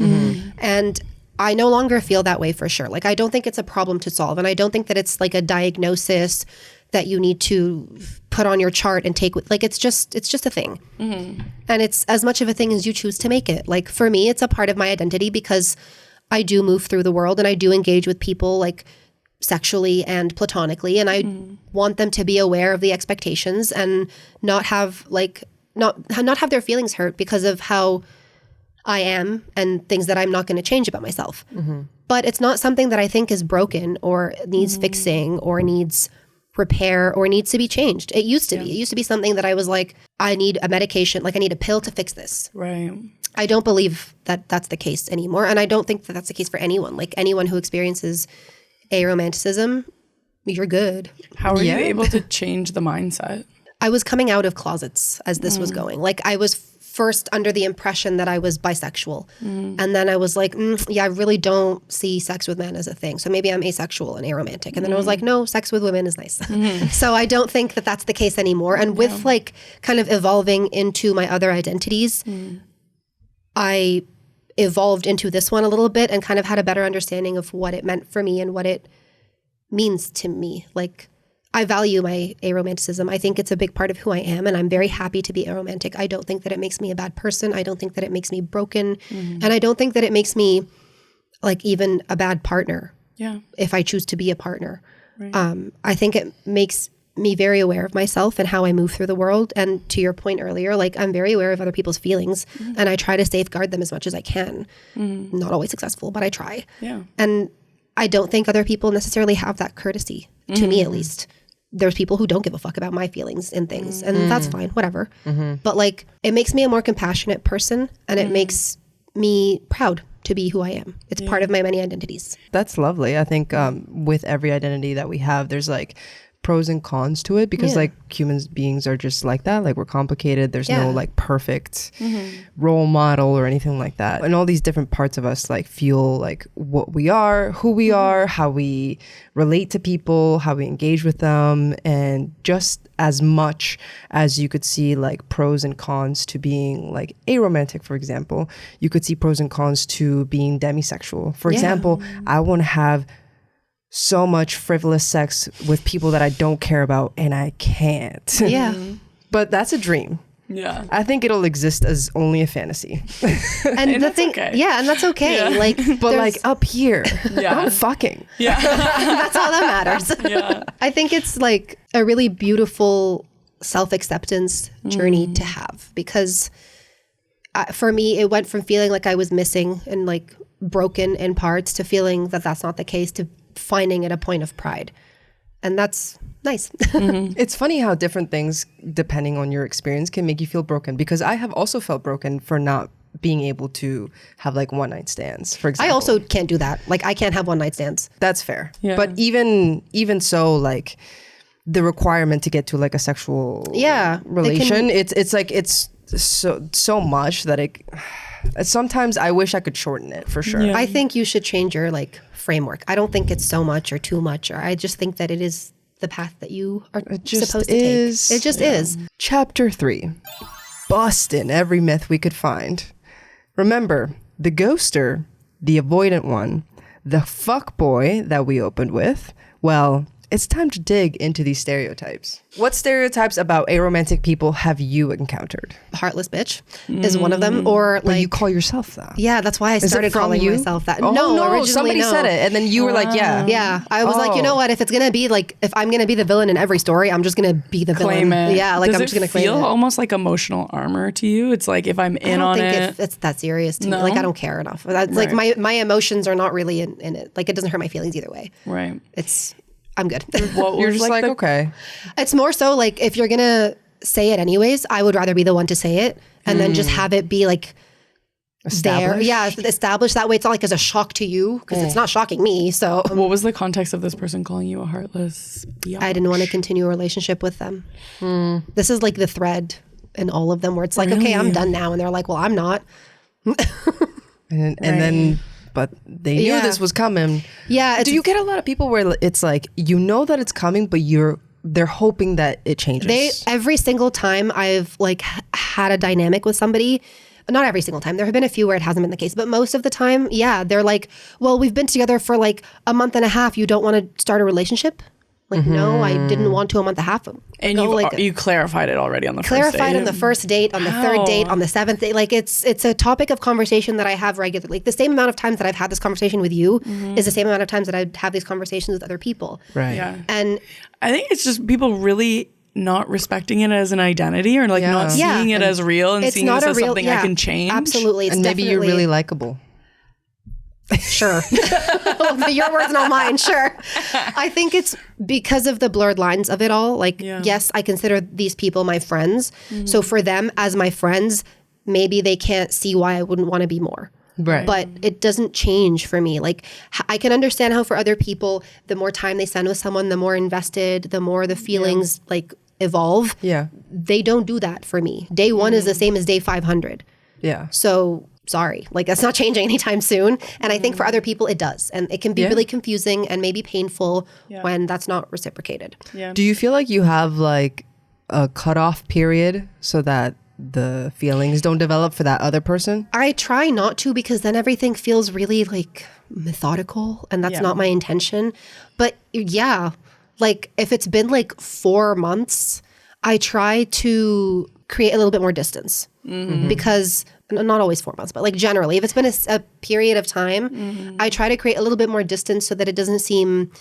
And I no longer feel that way for sure. Like I don't think it's a problem to solve. And I don't think that it's like a diagnosis that you need to put on your chart and take with, like, it's just a thing. And it's as much of a thing as you choose to make it. Like for me, it's a part of my identity because I do move through the world and I do engage with people like sexually and platonically, and I want them to be aware of the expectations and not have have their feelings hurt because of how I am and things that I'm not going to change about myself. But it's not something that I think is broken or needs fixing or needs repair or needs to be changed. It used to be. It used to be something that I was like, I need a medication, like I need a pill to fix this. Right. I don't believe that that's the case anymore. And I don't think that that's the case for anyone. Like anyone who experiences aromanticism, you're good. How are you able to change the mindset? I was coming out of closets as this was going. Like I was first under the impression that I was bisexual. And then I was like, yeah, I really don't see sex with men as a thing. So maybe I'm asexual and aromantic. And then I was like, no, sex with women is nice. So I don't think that that's the case anymore. And with like kind of evolving into my other identities, I evolved into this one a little bit and kind of had a better understanding of what it meant for me and what it means to me. Like, I value my aromanticism. I think it's a big part of who I am, and I'm very happy to be aromantic. I don't think that it makes me a bad person. I don't think that it makes me broken. And I don't think that it makes me like even a bad partner if I choose to be a partner. Right. I think it makes me very aware of myself and how I move through the world. And to your point earlier, like I'm very aware of other people's feelings and I try to safeguard them as much as I can. Not always successful, but I try. And I don't think other people necessarily have that courtesy, to me at least. There's people who don't give a fuck about my feelings and things, and that's fine, whatever. But like, it makes me a more compassionate person, and it makes me proud to be who I am. It's part of my many identities. That's lovely. I think with every identity that we have, there's like pros and cons to it, because like human beings are just like that. Like we're complicated. There's no like perfect role model or anything like that. And all these different parts of us like feel like what we are, who we are, how we relate to people, how we engage with them. And just as much as you could see like pros and cons to being like aromantic, for example, you could see pros and cons to being demisexual. For example, I want to have so much frivolous sex with people that I don't care about, and I can't. But that's a dream. I think it'll exist as only a fantasy. And the thing, and that's okay. Like, but like up here, I'm fucking. That's all that matters. I think it's like a really beautiful self-acceptance journey to have, because for me, it went from feeling like I was missing and like broken in parts to feeling that that's not the case, to finding it a point of pride. And that's nice. It's funny how different things, depending on your experience, can make you feel broken, because I have also felt broken for not being able to have like one night stands, for example. I also can't do that. Like I can't have one night stands. That's fair. But even so, like the requirement to get to like a sexual relation, it's like it's so much that it sometimes I wish I could shorten it, for sure. I think you should change your like framework. I don't think it's so much or too much, or I just think that it is the path that you are supposed to take. It just is. Chapter 3. Bustin' every myth we could find. Remember, the ghoster, the avoidant one, the fuckboy that we opened with, well, it's time to dig into these stereotypes. What stereotypes about aromantic people have you encountered? Heartless bitch is one of them. Or but like, you call yourself that. Yeah, that's why I started calling myself that. Oh, no, originally somebody said it, and then you were like, yeah. I was like, you know what? If it's gonna be like, if I'm gonna be the villain in every story, I'm just gonna be the claim villain. It. Yeah, like Does I'm just gonna claim it. Does it feel almost like emotional armor to you? It's like if I'm in on it. I don't think it's that serious to me. Like I don't care enough. That's like my emotions are not really in it. Like it doesn't hurt my feelings either way. Right. I'm good. You're just like okay. It's more so like if you're gonna say it anyways, I would rather be the one to say it and then just have it be like there. Yeah, established that way. It's not like as a shock to you, because it's not shocking me. So what was the context of this person calling you a heartless biatch? I didn't want to continue a relationship with them. This is like the thread in all of them where it's like, okay, I'm done now. And they're like, well, I'm not. and then but they knew this was coming. Yeah. Do you get a lot of people where it's like, you know that it's coming, but they're hoping that it changes? Every single time I've like had a dynamic with somebody, not every single time, there have been a few where it hasn't been the case, but most of the time, they're like, well, we've been together for like a month and a half. You don't want to start a relationship? Like, no, I didn't want to a month and a half ago. And you clarified it already on the first date. Clarified on the first date, on the third date, on the seventh date. Like it's a topic of conversation that I have regularly. Like the same amount of times that I've had this conversation with you is the same amount of times that I have these conversations with other people. Right. Yeah. And I think it's just people really not respecting it as an identity, or like not seeing it as real and seeing it as something I can change. Absolutely. And maybe you're really likable. Sure. Your words, not mine. Sure. I think it's because of the blurred lines of it all. Like, yes, I consider these people my friends. So for them as my friends, maybe they can't see why I wouldn't want to be more. Right. But it doesn't change for me. Like, I can understand how for other people, the more time they spend with someone, the more invested, the more the feelings like evolve. Yeah. They don't do that for me. Day one is the same as day 500. Yeah. So sorry, like that's not changing anytime soon. And I think for other people it does. And it can be really confusing and maybe painful when that's not reciprocated. Yeah. Do you feel like you have like a cutoff period so that the feelings don't develop for that other person? I try not to, because then everything feels really like methodical, and that's not my intention. But yeah, like if it's been like 4 months, I try to create a little bit more distance because not always 4 months, but like generally, if it's been a period of time, I try to create a little bit more distance so that it doesn't seem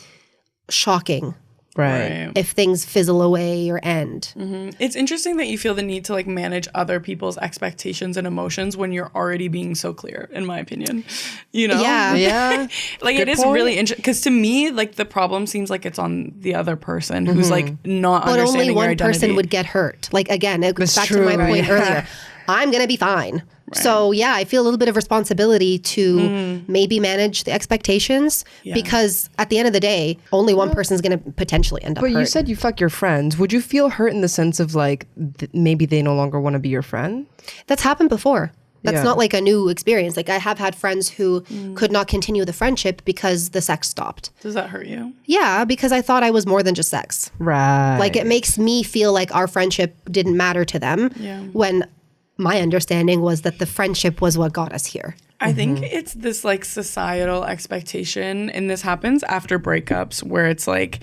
shocking. Right. If things fizzle away or end. It's interesting that you feel the need to like manage other people's expectations and emotions when you're already being so clear, in my opinion. You know? Yeah. Yeah. Like Good it is point. really interesting because to me, like the problem seems like it's on the other person who's like not But understanding only your one identity. person would get hurt. Like again, it goes back true, to my point right. earlier. I'm going to be fine. So yeah, I feel a little bit of responsibility to maybe manage the expectations because at the end of the day, only one person's going to potentially end up But hurt. you said you fuck your friends. Would you feel hurt in the sense of like maybe they no longer want to be your friend? That's happened before. That's Yeah. not like a new experience. Like I have had friends who could not continue the friendship because the sex stopped. Does that hurt you? Yeah, because I thought I was more than just sex. Right. Like it makes me feel like our friendship didn't matter to them when my understanding was that the friendship was what got us here. I think it's this like societal expectation, and this happens after breakups where it's like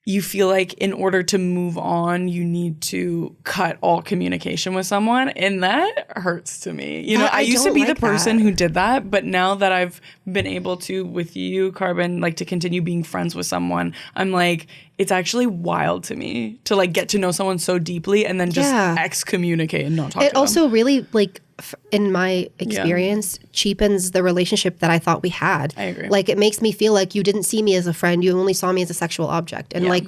you feel like in order to move on, you need to cut all communication with someone. And that hurts to me. You know, I used to don't be the like person that. who did that. But now that I've been able to, with you, Carbon, like to continue being friends with someone, I'm like, it's actually wild to me to like get to know someone so deeply and then just excommunicate and not talk to It them. also really, like, in my experience, cheapens the relationship that I thought we had. I agree. Like, it makes me feel like you didn't see me as a friend. You only saw me as a sexual object. And like,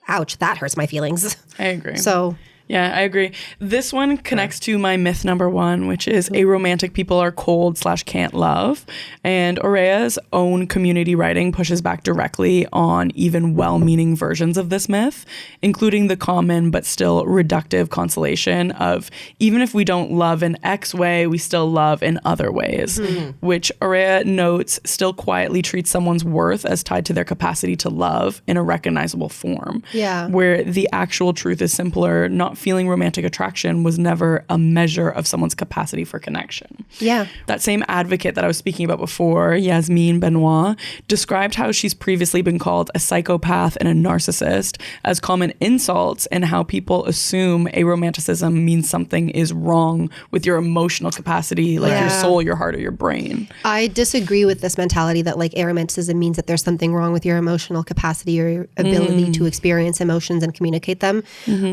ouch, that hurts my feelings. I agree. So yeah, I agree. This one connects to my myth number 1, which is aromantic people are cold / can't love. And Aurea's own community writing pushes back directly on even well-meaning versions of this myth, including the common but still reductive consolation of even if we don't love in X way, we still love in other ways, which Aurea notes still quietly treats someone's worth as tied to their capacity to love in a recognizable form. Yeah. Where the actual truth is simpler, not feeling romantic attraction was never a measure of someone's capacity for connection. yeah. That same advocate that I was speaking about before, Yasmine Benoit, described how she's previously been called a psychopath and a narcissist as common insults, and how people assume aromanticism means something is wrong with your emotional capacity, like your soul, your heart, or your brain. I disagree with this mentality that like aromanticism means that there's something wrong with your emotional capacity or your ability to experience emotions and communicate them.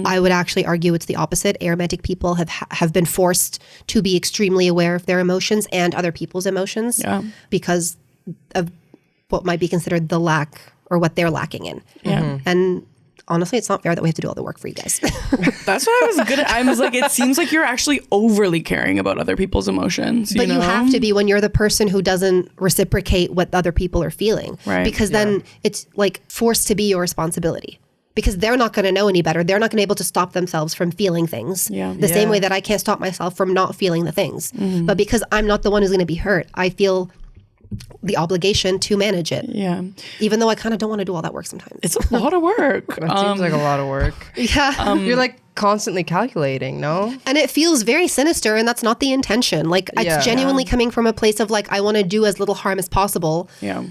I would actually argue it's the opposite. Aromantic people have been forced to be extremely aware of their emotions and other people's emotions because of what might be considered the lack or what they're lacking in. And honestly, it's not fair that we have to do all the work for you guys. That's what I was good at. I was like, it seems like you're actually overly caring about other people's emotions. But you have to be when you're the person who doesn't reciprocate what other people are feeling. Right. Because then it's like forced to be your responsibility. Because they're not going to know any better. They're not going to be able to stop themselves from feeling things. The same way that I can't stop myself from not feeling the things. But because I'm not the one who's going to be hurt, I feel the obligation to manage it. Yeah. Even though I kind of don't want to do all that work sometimes. It's a lot of work. That seems like a lot of work. Yeah. You're like constantly calculating, no? And it feels very sinister, and that's not the intention. Like, it's genuinely coming from a place of like, I want to do as little harm as possible. Yeah.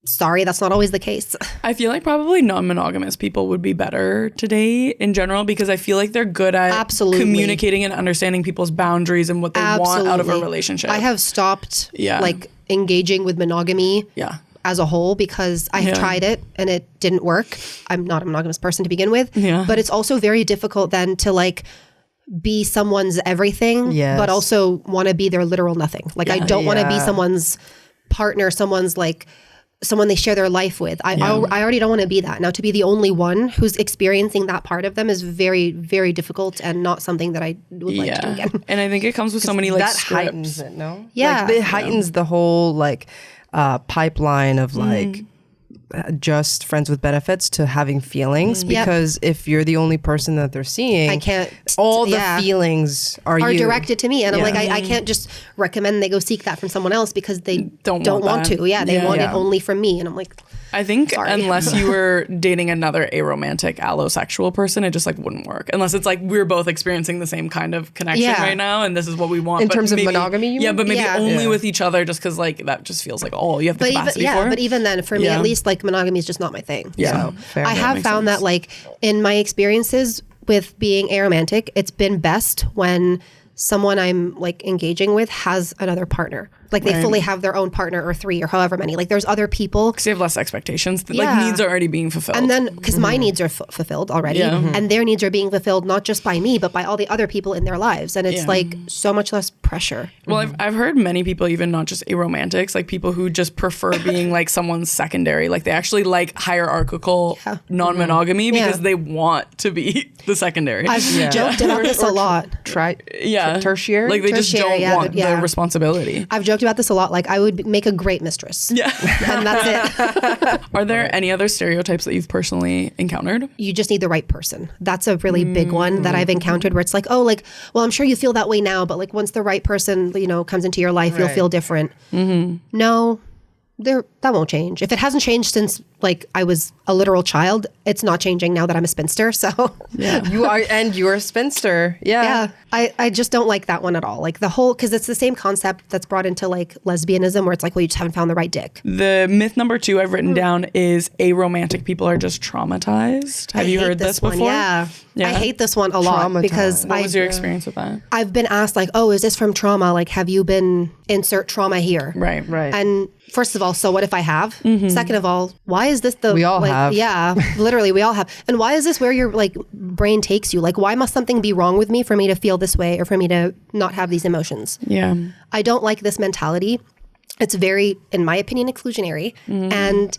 Sorry, that's not always the case. I feel like probably non-monogamous people would be better today in general, because I feel like they're good at communicating and understanding people's boundaries and what they want out of a relationship. I have stopped like engaging with monogamy as a whole because I have tried it and it didn't work. I'm not a monogamous person to begin with. But it's also very difficult then to like be someone's everything, but also want to be their literal nothing. Like I don't want to be someone's partner, someone's like someone they share their life with. I already don't want to be that. Now to be the only one who's experiencing that part of them is very, very difficult and not something that I would like to do again. And I think it comes with so many like that scripts. heightens it, no? Yeah. Like, it heightens the whole like pipeline of like just friends with benefits to having feelings, because if you're the only person that they're seeing, I can't. all the feelings are you. directed to me, and I'm like, I can't just recommend they go seek that from someone else because they don't want to. Yeah, they want it only from me, and I'm like, I think sorry. unless you were dating another aromantic allosexual person, it just like wouldn't work. Unless it's like we're both experiencing the same kind of connection right now, and this is what we want. In terms of monogamy, you mean? but maybe only with each other, just because like that just feels like all you have the capacity for. But even then, for me at least, like monogamy is just not my thing. Yeah, so I have found that like in my experiences with being aromantic, it's been best when someone I'm like engaging with has another partner. Like they fully have their own partner or 3 or however many. Like there's other people. Because they have less expectations. Like needs are already being fulfilled. And then because my needs are fulfilled already and their needs are being fulfilled not just by me, but by all the other people in their lives. And it's like so much less pressure. Well, I've heard many people, even not just aromantics, like people who just prefer being like someone's secondary. Like they actually like hierarchical non-monogamy because they want to be the secondary. I've joked about this a lot. Tertiary? Like they just don't want the responsibility. I've joked about this a lot. Like I would make a great mistress. Yeah. And that's it. Are there any other stereotypes that you've personally encountered? You just need the right person. That's a really big one that I've encountered where it's like, oh, like, well, I'm sure you feel that way now, but like once the right person, you know, comes into your life, you'll feel different. No, that won't change. If it hasn't changed since like I was a literal child, it's not changing now that I'm a spinster. So you're a spinster. Yeah. I just don't like that one at all. Like the whole, because it's the same concept that's brought into like lesbianism where it's like, well, you just haven't found the right dick. The myth number 2 I've written down is aromantic people are just traumatized. Have you heard this before? Yeah. I hate this one a lot because what was your experience with that? I've been asked like, oh, is this from trauma? Like, have you been insert trauma here? Right. And first of all, so what if I have? Second of all, why is this we all have. Yeah, literally we all have. And why is this where your like brain takes you? Like, why must something be wrong with me for me to feel this way or for me to not have these emotions? Yeah. I don't like this mentality. It's very, in my opinion, exclusionary. And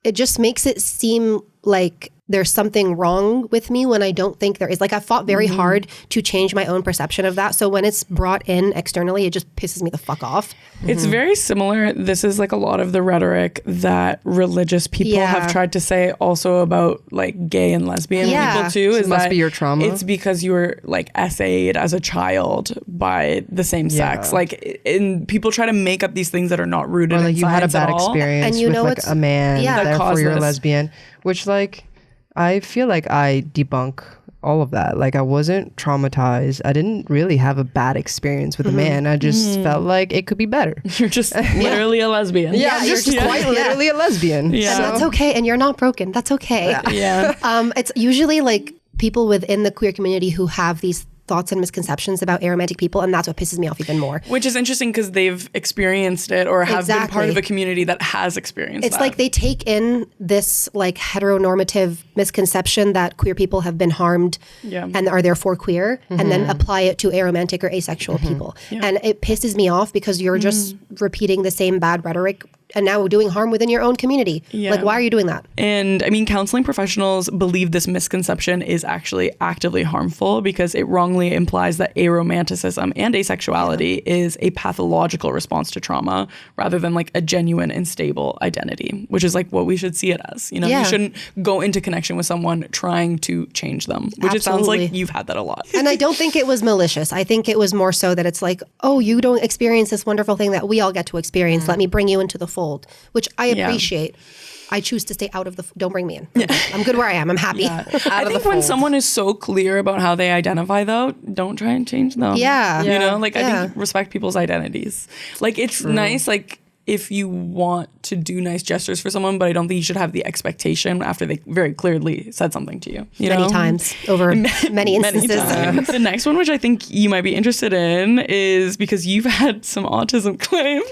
it just makes it seem like there's something wrong with me when I don't think there is. Like I've fought very hard to change my own perception of that. So when it's brought in externally, it just pisses me the fuck off. It's very similar. This is like a lot of the rhetoric that religious people have tried to say also about like gay and lesbian people too. So it must be your trauma. It's because you were like essayed as a child by the same sex. Like people try to make up these things that are not rooted in like you had a bad experience and you with know like a man, therefore you're a lesbian, which like I feel like I debunk all of that. Like I wasn't traumatized. I didn't really have a bad experience with a man. I just felt like it could be better. You're just literally a lesbian. Yeah, you're just quite literally a lesbian. Yeah. And that's okay. And you're not broken. That's okay. Yeah. It's usually like people within the queer community who have these thoughts and misconceptions about aromantic people, and that's what pisses me off even more. Which is interesting because they've experienced it or have been part of a community that has experienced It's like they take in this like heteronormative misconception that queer people have been harmed and are therefore queer, and then apply it to aromantic or asexual people. And it pisses me off because you're just repeating the same bad rhetoric and now doing harm within your own community. Like, why are you doing that? And I mean, counseling professionals believe this misconception is actually actively harmful because it wrongly implies that aromanticism and asexuality is a pathological response to trauma rather than like a genuine and stable identity, which is like what we should see it as. You know, you shouldn't go into connection with someone trying to change them, which it sounds like you've had that a lot. And I don't think it was malicious. I think it was more so that it's like, oh, you don't experience this wonderful thing that we all get to experience. Let me bring you into the fold, which I appreciate. I choose to stay out of the, don't bring me in. I'm good where I am. I'm happy. I think when someone is so clear about how they identify though, don't try and change them. You know, like I think respect people's identities. Like it's nice, like if you want to do nice gestures for someone, but I don't think you should have the expectation after they very clearly said something to you. Many times over many instances. The next one, which I think you might be interested in, is because you've had some autism claims,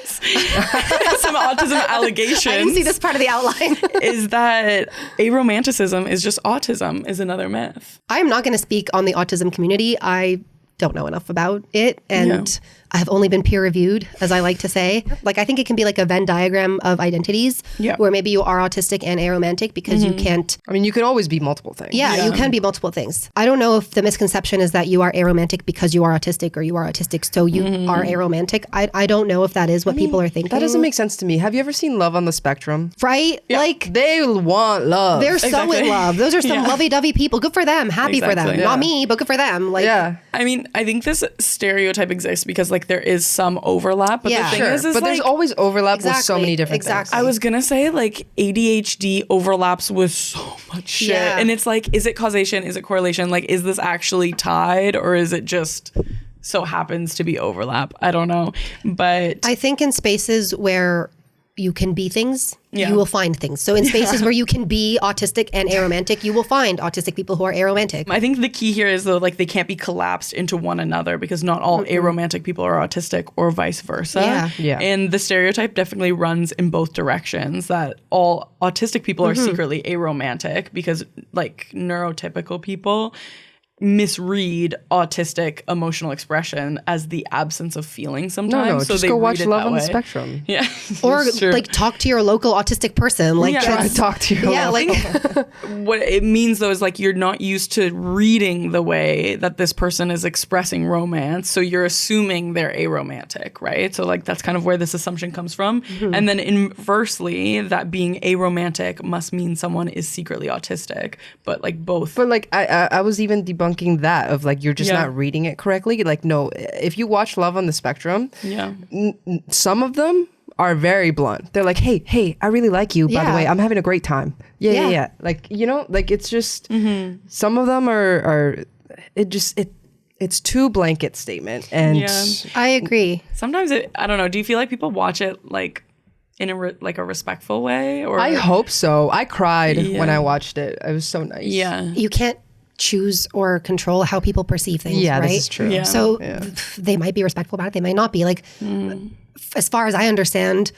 some autism allegations. I didn't see this part of the outline. Is that aromanticism is just autism is another myth. I'm not going to speak on the autism community. I don't know enough about it. And have only been peer reviewed, as I like to say. Like, I think it can be like a Venn diagram of identities where maybe you are autistic and aromantic because you can't. I mean, you can always be multiple things. Yeah, you can be multiple things. I don't know if the misconception is that you are aromantic because you are autistic, or you are autistic so you are aromantic. I don't know if that is what people are thinking. That doesn't make sense to me. Have you ever seen Love on the Spectrum? Right? Yeah. Like, they want love. they're so in love. Those are some lovey-dovey people. Good for them. Happy for them. Yeah. Not me, but good for them. Like, I mean, I think this stereotype exists because like there is some overlap, but the thing is but like, there's always overlap with so many different things. I was gonna say like ADHD overlaps with so much shit, and it's like, is it causation? Is it correlation? Like, is this actually tied, or is it just so happens to be overlap? I don't know, but I think in spaces where you can be things, you will find things. So in spaces where you can be autistic and aromantic, you will find autistic people who are aromantic. I think the key here is though, like, they can't be collapsed into one another because not all aromantic people are autistic or vice versa. Yeah. And the stereotype definitely runs in both directions, that all autistic people are secretly aromantic because like neurotypical people misread autistic emotional expression as the absence of feeling sometimes. No, so just they go read watch it Love that on the way. Spectrum. Yeah. Or It's true. like talk to your local autistic person. Like, Try to talk to your what it means though is like you're not used to reading the way that this person is expressing romance, so you're assuming they're aromantic, right? So like that's kind of where this assumption comes from. And then inversely, that being aromantic must mean someone is secretly autistic, but like both. But like I was even debunking that of like you're just not reading it correctly. Like, no, if you watch Love on the Spectrum, some of them are very blunt. They're like, hey, I really like you, by the way. I'm having a great time. Yeah. Like, you know, like it's just some of them are it's too blanket statement. And I agree. Sometimes I don't know. Do you feel like people watch it like in a a respectful way? Or I hope so. I cried when I watched it. It was so nice. Yeah. You can't choose or control how people perceive things, right? This is true. Yeah. So they might be respectful about it. They might not be. Like, as far as I understand,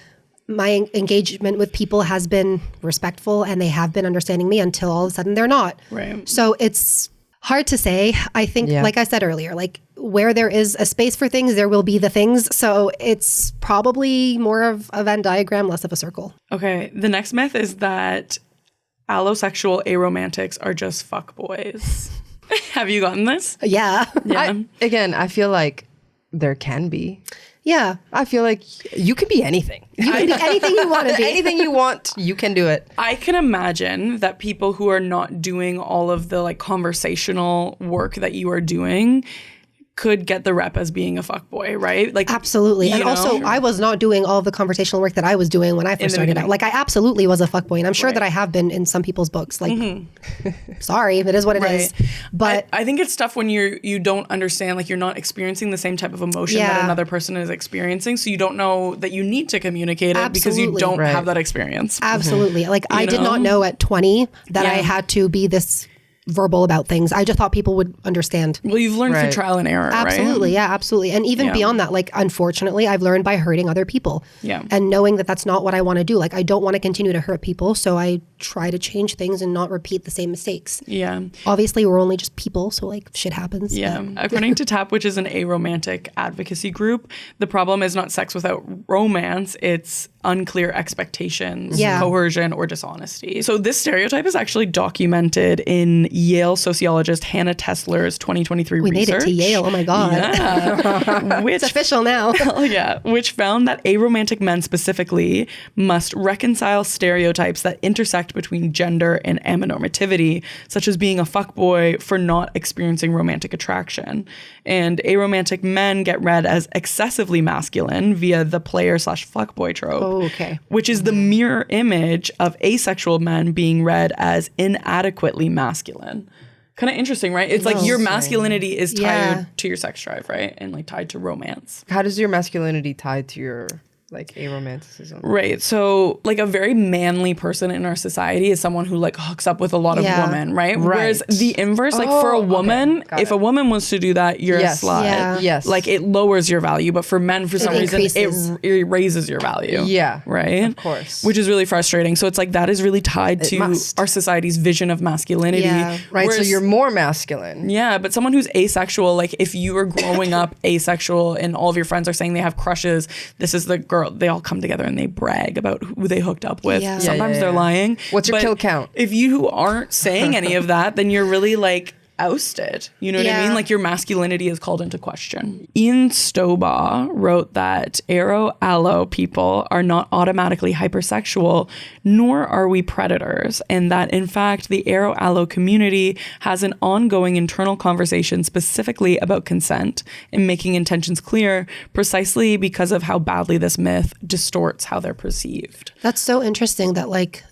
my engagement with people has been respectful and they have been understanding me until all of a sudden they're not. Right. So it's hard to say. I think, like I said earlier, like where there is a space for things, there will be the things. So it's probably more of a Venn diagram, less of a circle. Okay. The next myth is that allosexual aromantics are just fuckboys. Have you gotten this? Yeah. I feel like there can be. Yeah. I feel like you can be anything. You can be anything you want to be. Anything you want, you can do it. I can imagine that people who are not doing all of the like conversational work that you are doing could get the rep as being a fuckboy, right? Like, absolutely. And also, I was not doing all of the conversational work that I was doing when I first started out. Like, I absolutely was a fuckboy, and I'm sure that I have been in some people's books. Like, sorry, it is what it is. But I think it's tough when you don't understand, like, you're not experiencing the same type of emotion that another person is experiencing, so you don't know that you need to communicate it because you don't have that experience. Absolutely. Like, I did not know at 20 that I had to be this verbal about things. I just thought people would understand. Well, you've learned through trial and error, absolutely, right? Yeah, absolutely. And even beyond that, like, unfortunately, I've learned by hurting other people. Yeah. And knowing that that's not what I want to do. Like, I don't want to continue to hurt people, so I try to change things and not repeat the same mistakes. Yeah. Obviously, we're only just people, so like shit happens. Yeah. According to TAP, which is an aromantic advocacy group, the problem is not sex without romance, it's unclear expectations, coercion, or dishonesty. So this stereotype is actually documented in Yale sociologist Hannah Tessler's 2023 we research. made it to Yale. Oh my God. Yeah. It's official now. Which found that aromantic men specifically must reconcile stereotypes that intersect between gender and amatonormativity, such as being a fuckboy for not experiencing romantic attraction. And aromantic men get read as excessively masculine via the player/fuckboy trope. Which is the mirror image of asexual men being read as inadequately masculine. Kind of interesting, right? It's like your masculinity is tied to your sex drive, right? And like tied to romance. How does your masculinity tie to your like aromanticism? Right. So like a very manly person in our society is someone who like hooks up with a lot of women, right? Whereas the inverse, like for a woman, if a woman wants to do that, you're a slut. Yeah. Yes. Like it lowers your value, but for men, for some reason, it raises your value. Yeah. Right? Of course. Which is really frustrating. So it's like that is really tied to our society's vision of masculinity. Yeah. Right. Whereas, so you're more masculine. yeah, but someone who's asexual, like if you are growing up asexual and all of your friends are saying they have crushes, this is the girl, they all come together and they brag about who they hooked up with. Yeah. Sometimes they're lying. What's your kill count? If you aren't saying any of that, then you're really like ousted. You know what I mean? Like your masculinity is called into question. Ian Stobaugh wrote that Allo people are not automatically hypersexual, nor are we predators, and that in fact the Allo community has an ongoing internal conversation specifically about consent and making intentions clear, precisely because of how badly this myth distorts how they're perceived. That's so interesting that like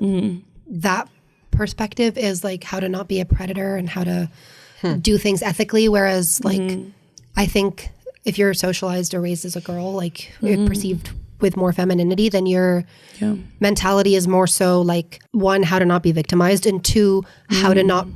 that perspective is like how to not be a predator and how to do things ethically, whereas like I think if you're socialized or raised as a girl, like you're perceived with more femininity, then your mentality is more so like, one, how to not be victimized, and two, how to not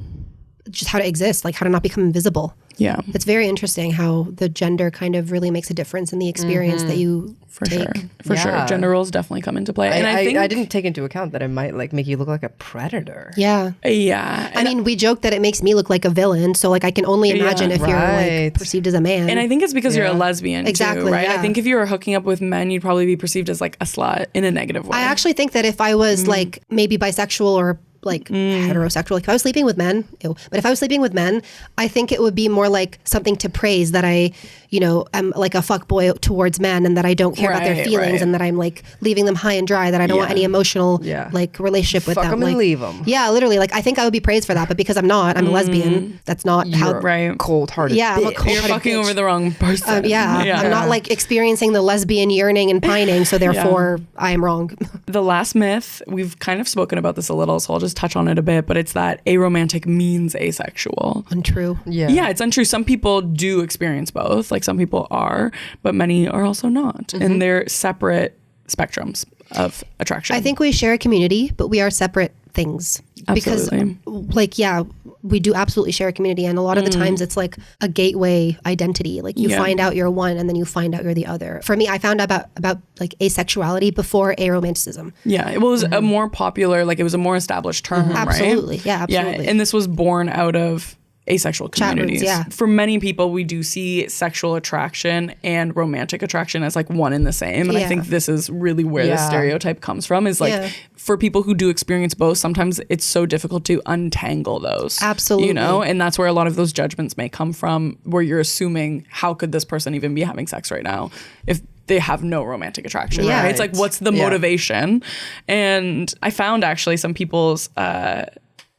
just how to exist, like how to not become invisible. Yeah. It's very interesting how the gender kind of really makes a difference in the experience that you take. For sure. Gender roles definitely come into play. And I think I didn't take into account that it might like make you look like a predator. Yeah. Yeah. I mean, we joke that it makes me look like a villain. So like I can only imagine if you're like perceived as a man. And I think it's because you're a lesbian Exactly, too, right? yeah. I think if you were hooking up with men, you'd probably be perceived as like a slut in a negative way. I actually think that if I was like maybe bisexual or like heterosexual, like if I was sleeping with men, but if I was sleeping with men, I think it would be more like something to praise that I, you know, am like a fuckboy towards men and that I don't care about their feelings and that I'm like leaving them high and dry, that I don't want any emotional like relationship with Fuck them. them Like, and leave them. Yeah, literally. Like I think I would be praised for that, but because I'm not, I'm a lesbian. That's not how. Cold-hearted. Yeah, I'm a bitch. cold-hearted You're fucking bitch. over the wrong person. I'm not like experiencing the lesbian yearning and pining, so therefore I am wrong. The last myth, we've kind of spoken about this a little, so I'll just touch on it a bit, but it's that aromantic means asexual. Untrue. Yeah, it's untrue. Some people do experience both, like some people are, but many are also not. And they're separate spectrums of attraction. I think we share a community, but we are separate things. Absolutely. Because like, yeah, we do absolutely share a community. And a lot of the times it's like a gateway identity. Like you find out you're one and then you find out you're the other. For me, I found out about like asexuality before aromanticism. Yeah, it was a more popular, like it was a more established term, right? Absolutely. Yeah, absolutely. Yeah, and this was born out of asexual communities. Chat rooms, yeah. For many people, we do see sexual attraction and romantic attraction as like one and the same. And I think this is really where the stereotype comes from, is like for people who do experience both, sometimes it's so difficult to untangle those. Absolutely. You know, and that's where a lot of those judgments may come from, where you're assuming, how could this person even be having sex right now if they have no romantic attraction, right? It's like, what's the motivation? And I found actually some people's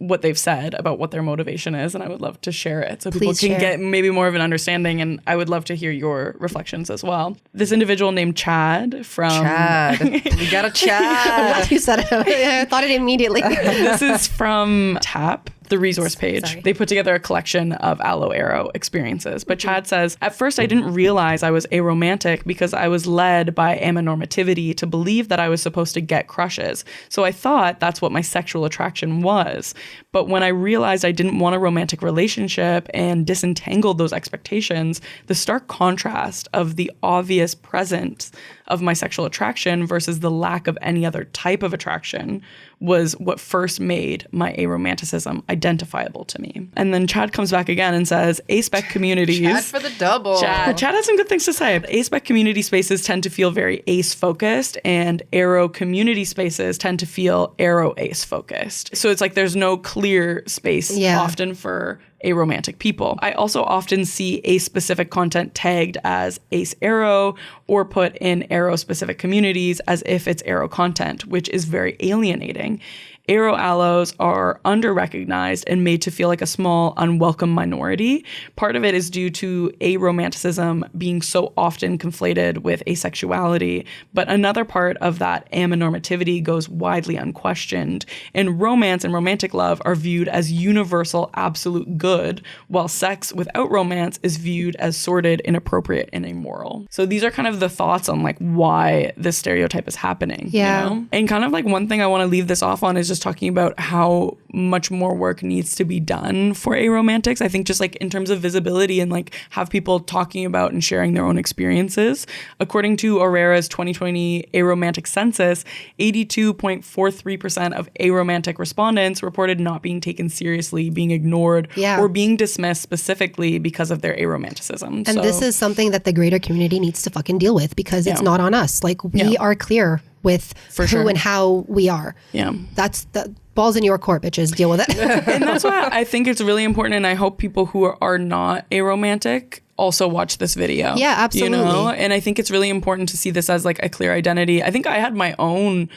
what they've said about what their motivation is, and I would love to share it so people can get maybe more of an understanding, and I would love to hear your reflections as well. This individual named Chad from... We got a Chad. You said it. I thought it immediately. This is from TAP, the resource page. Sorry. They put together a collection of Allo-Aro experiences. But Chad says, at first I didn't realize I was aromantic because I was led by Amatonormativity to believe that I was supposed to get crushes. So I thought that's what my sexual attraction was. But when I realized I didn't want a romantic relationship and disentangled those expectations, the stark contrast of the obvious presence of my sexual attraction versus the lack of any other type of attraction was what first made my aromanticism identifiable to me. And then Chad comes back again and says, A-spec communities... Chad for the double. Chad has some good things to say. A-spec community spaces tend to feel very ace-focused, and Aro community spaces tend to feel Aro-ace-focused. So it's like there's no clear space often for aromantic people. I also often see ace-specific content tagged as ace-aro or put in aro-specific communities as if it's aro content, which is very alienating. Aro-allos are under-recognized and made to feel like a small, unwelcome minority. Part of it is due to aromanticism being so often conflated with asexuality, but another part of that amatonormativity goes widely unquestioned. And romance and romantic love are viewed as universal, absolute good, while sex without romance is viewed as sordid, inappropriate, and immoral. So these are kind of the thoughts on like why this stereotype is happening. Yeah. You know? And kind of like one thing I want to leave this off on is just talking about how much more work needs to be done for aromantics. I think just like in terms of visibility and like have people talking about and sharing their own experiences. According to Aurera's 2020 Aromantic census, 82.43% of aromantic respondents reported not being taken seriously, being ignored, or being dismissed specifically because of their aromanticism. And this is something that the greater community needs to fucking deal with because it's not on us. Like we are clear with who and how we are. Yeah. That's the ball's in your court, bitches. Deal with it. And that's why I think it's really important. And I hope people who are not aromantic also watch this video. Yeah, absolutely. You know? And I think it's really important to see this as like a clear identity. I think I had my own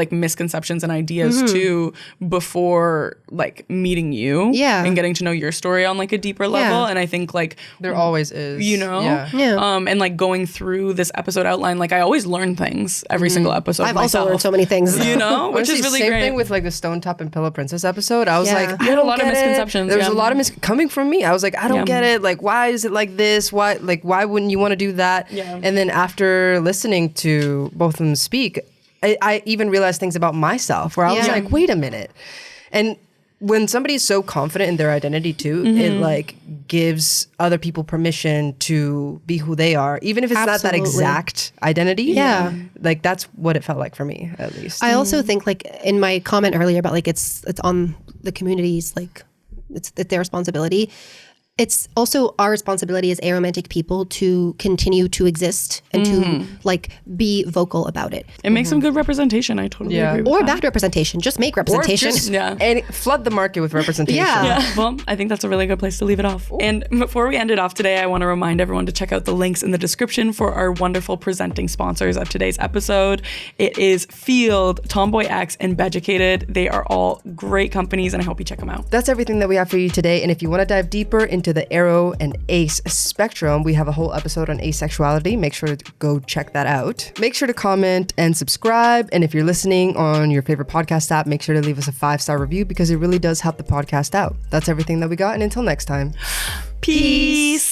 misconceptions and ideas too before like meeting you and getting to know your story on like a deeper level. And I think like there always is, you know, and like going through this episode outline, like I always learn things every single episode. I've also learned so many things, you know, which is really same great. Thing with like the Stone Top and Pillow Princess episode. I was like, you had a lot of misconceptions. There was a lot of coming from me. I was like, I don't get it. Like, why is it like this? Why wouldn't you want to do that? And then after listening to both of them speak, I even realized things about myself where I was like, wait a minute. And when somebody's so confident in their identity too, it like gives other people permission to be who they are, even if it's not that exact identity. Yeah. Like that's what it felt like for me, at least. I also think like in my comment earlier about like it's on the community's like it's their responsibility. It's also our responsibility as aromantic people to continue to exist and to like be vocal about it. It makes some good representation. I totally agree with or that. bad representation. Just make representation. Or just, and flood the market with representation. Yeah. Well, I think that's a really good place to leave it off. And before we end it off today, I want to remind everyone to check out the links in the description for our wonderful presenting sponsors of today's episode. It is Field, Tomboy X, and Beducated. They are all great companies, and I hope you check them out. That's everything that we have for you today. And if you want to dive deeper into the Aro and Ace spectrum, we have a whole episode on asexuality. Make sure to go check that out. Make sure to comment and subscribe. And if you're listening on your favorite podcast app, make sure to leave us a 5-star review because it really does help the podcast out. That's everything that we got. And until next time, Peace.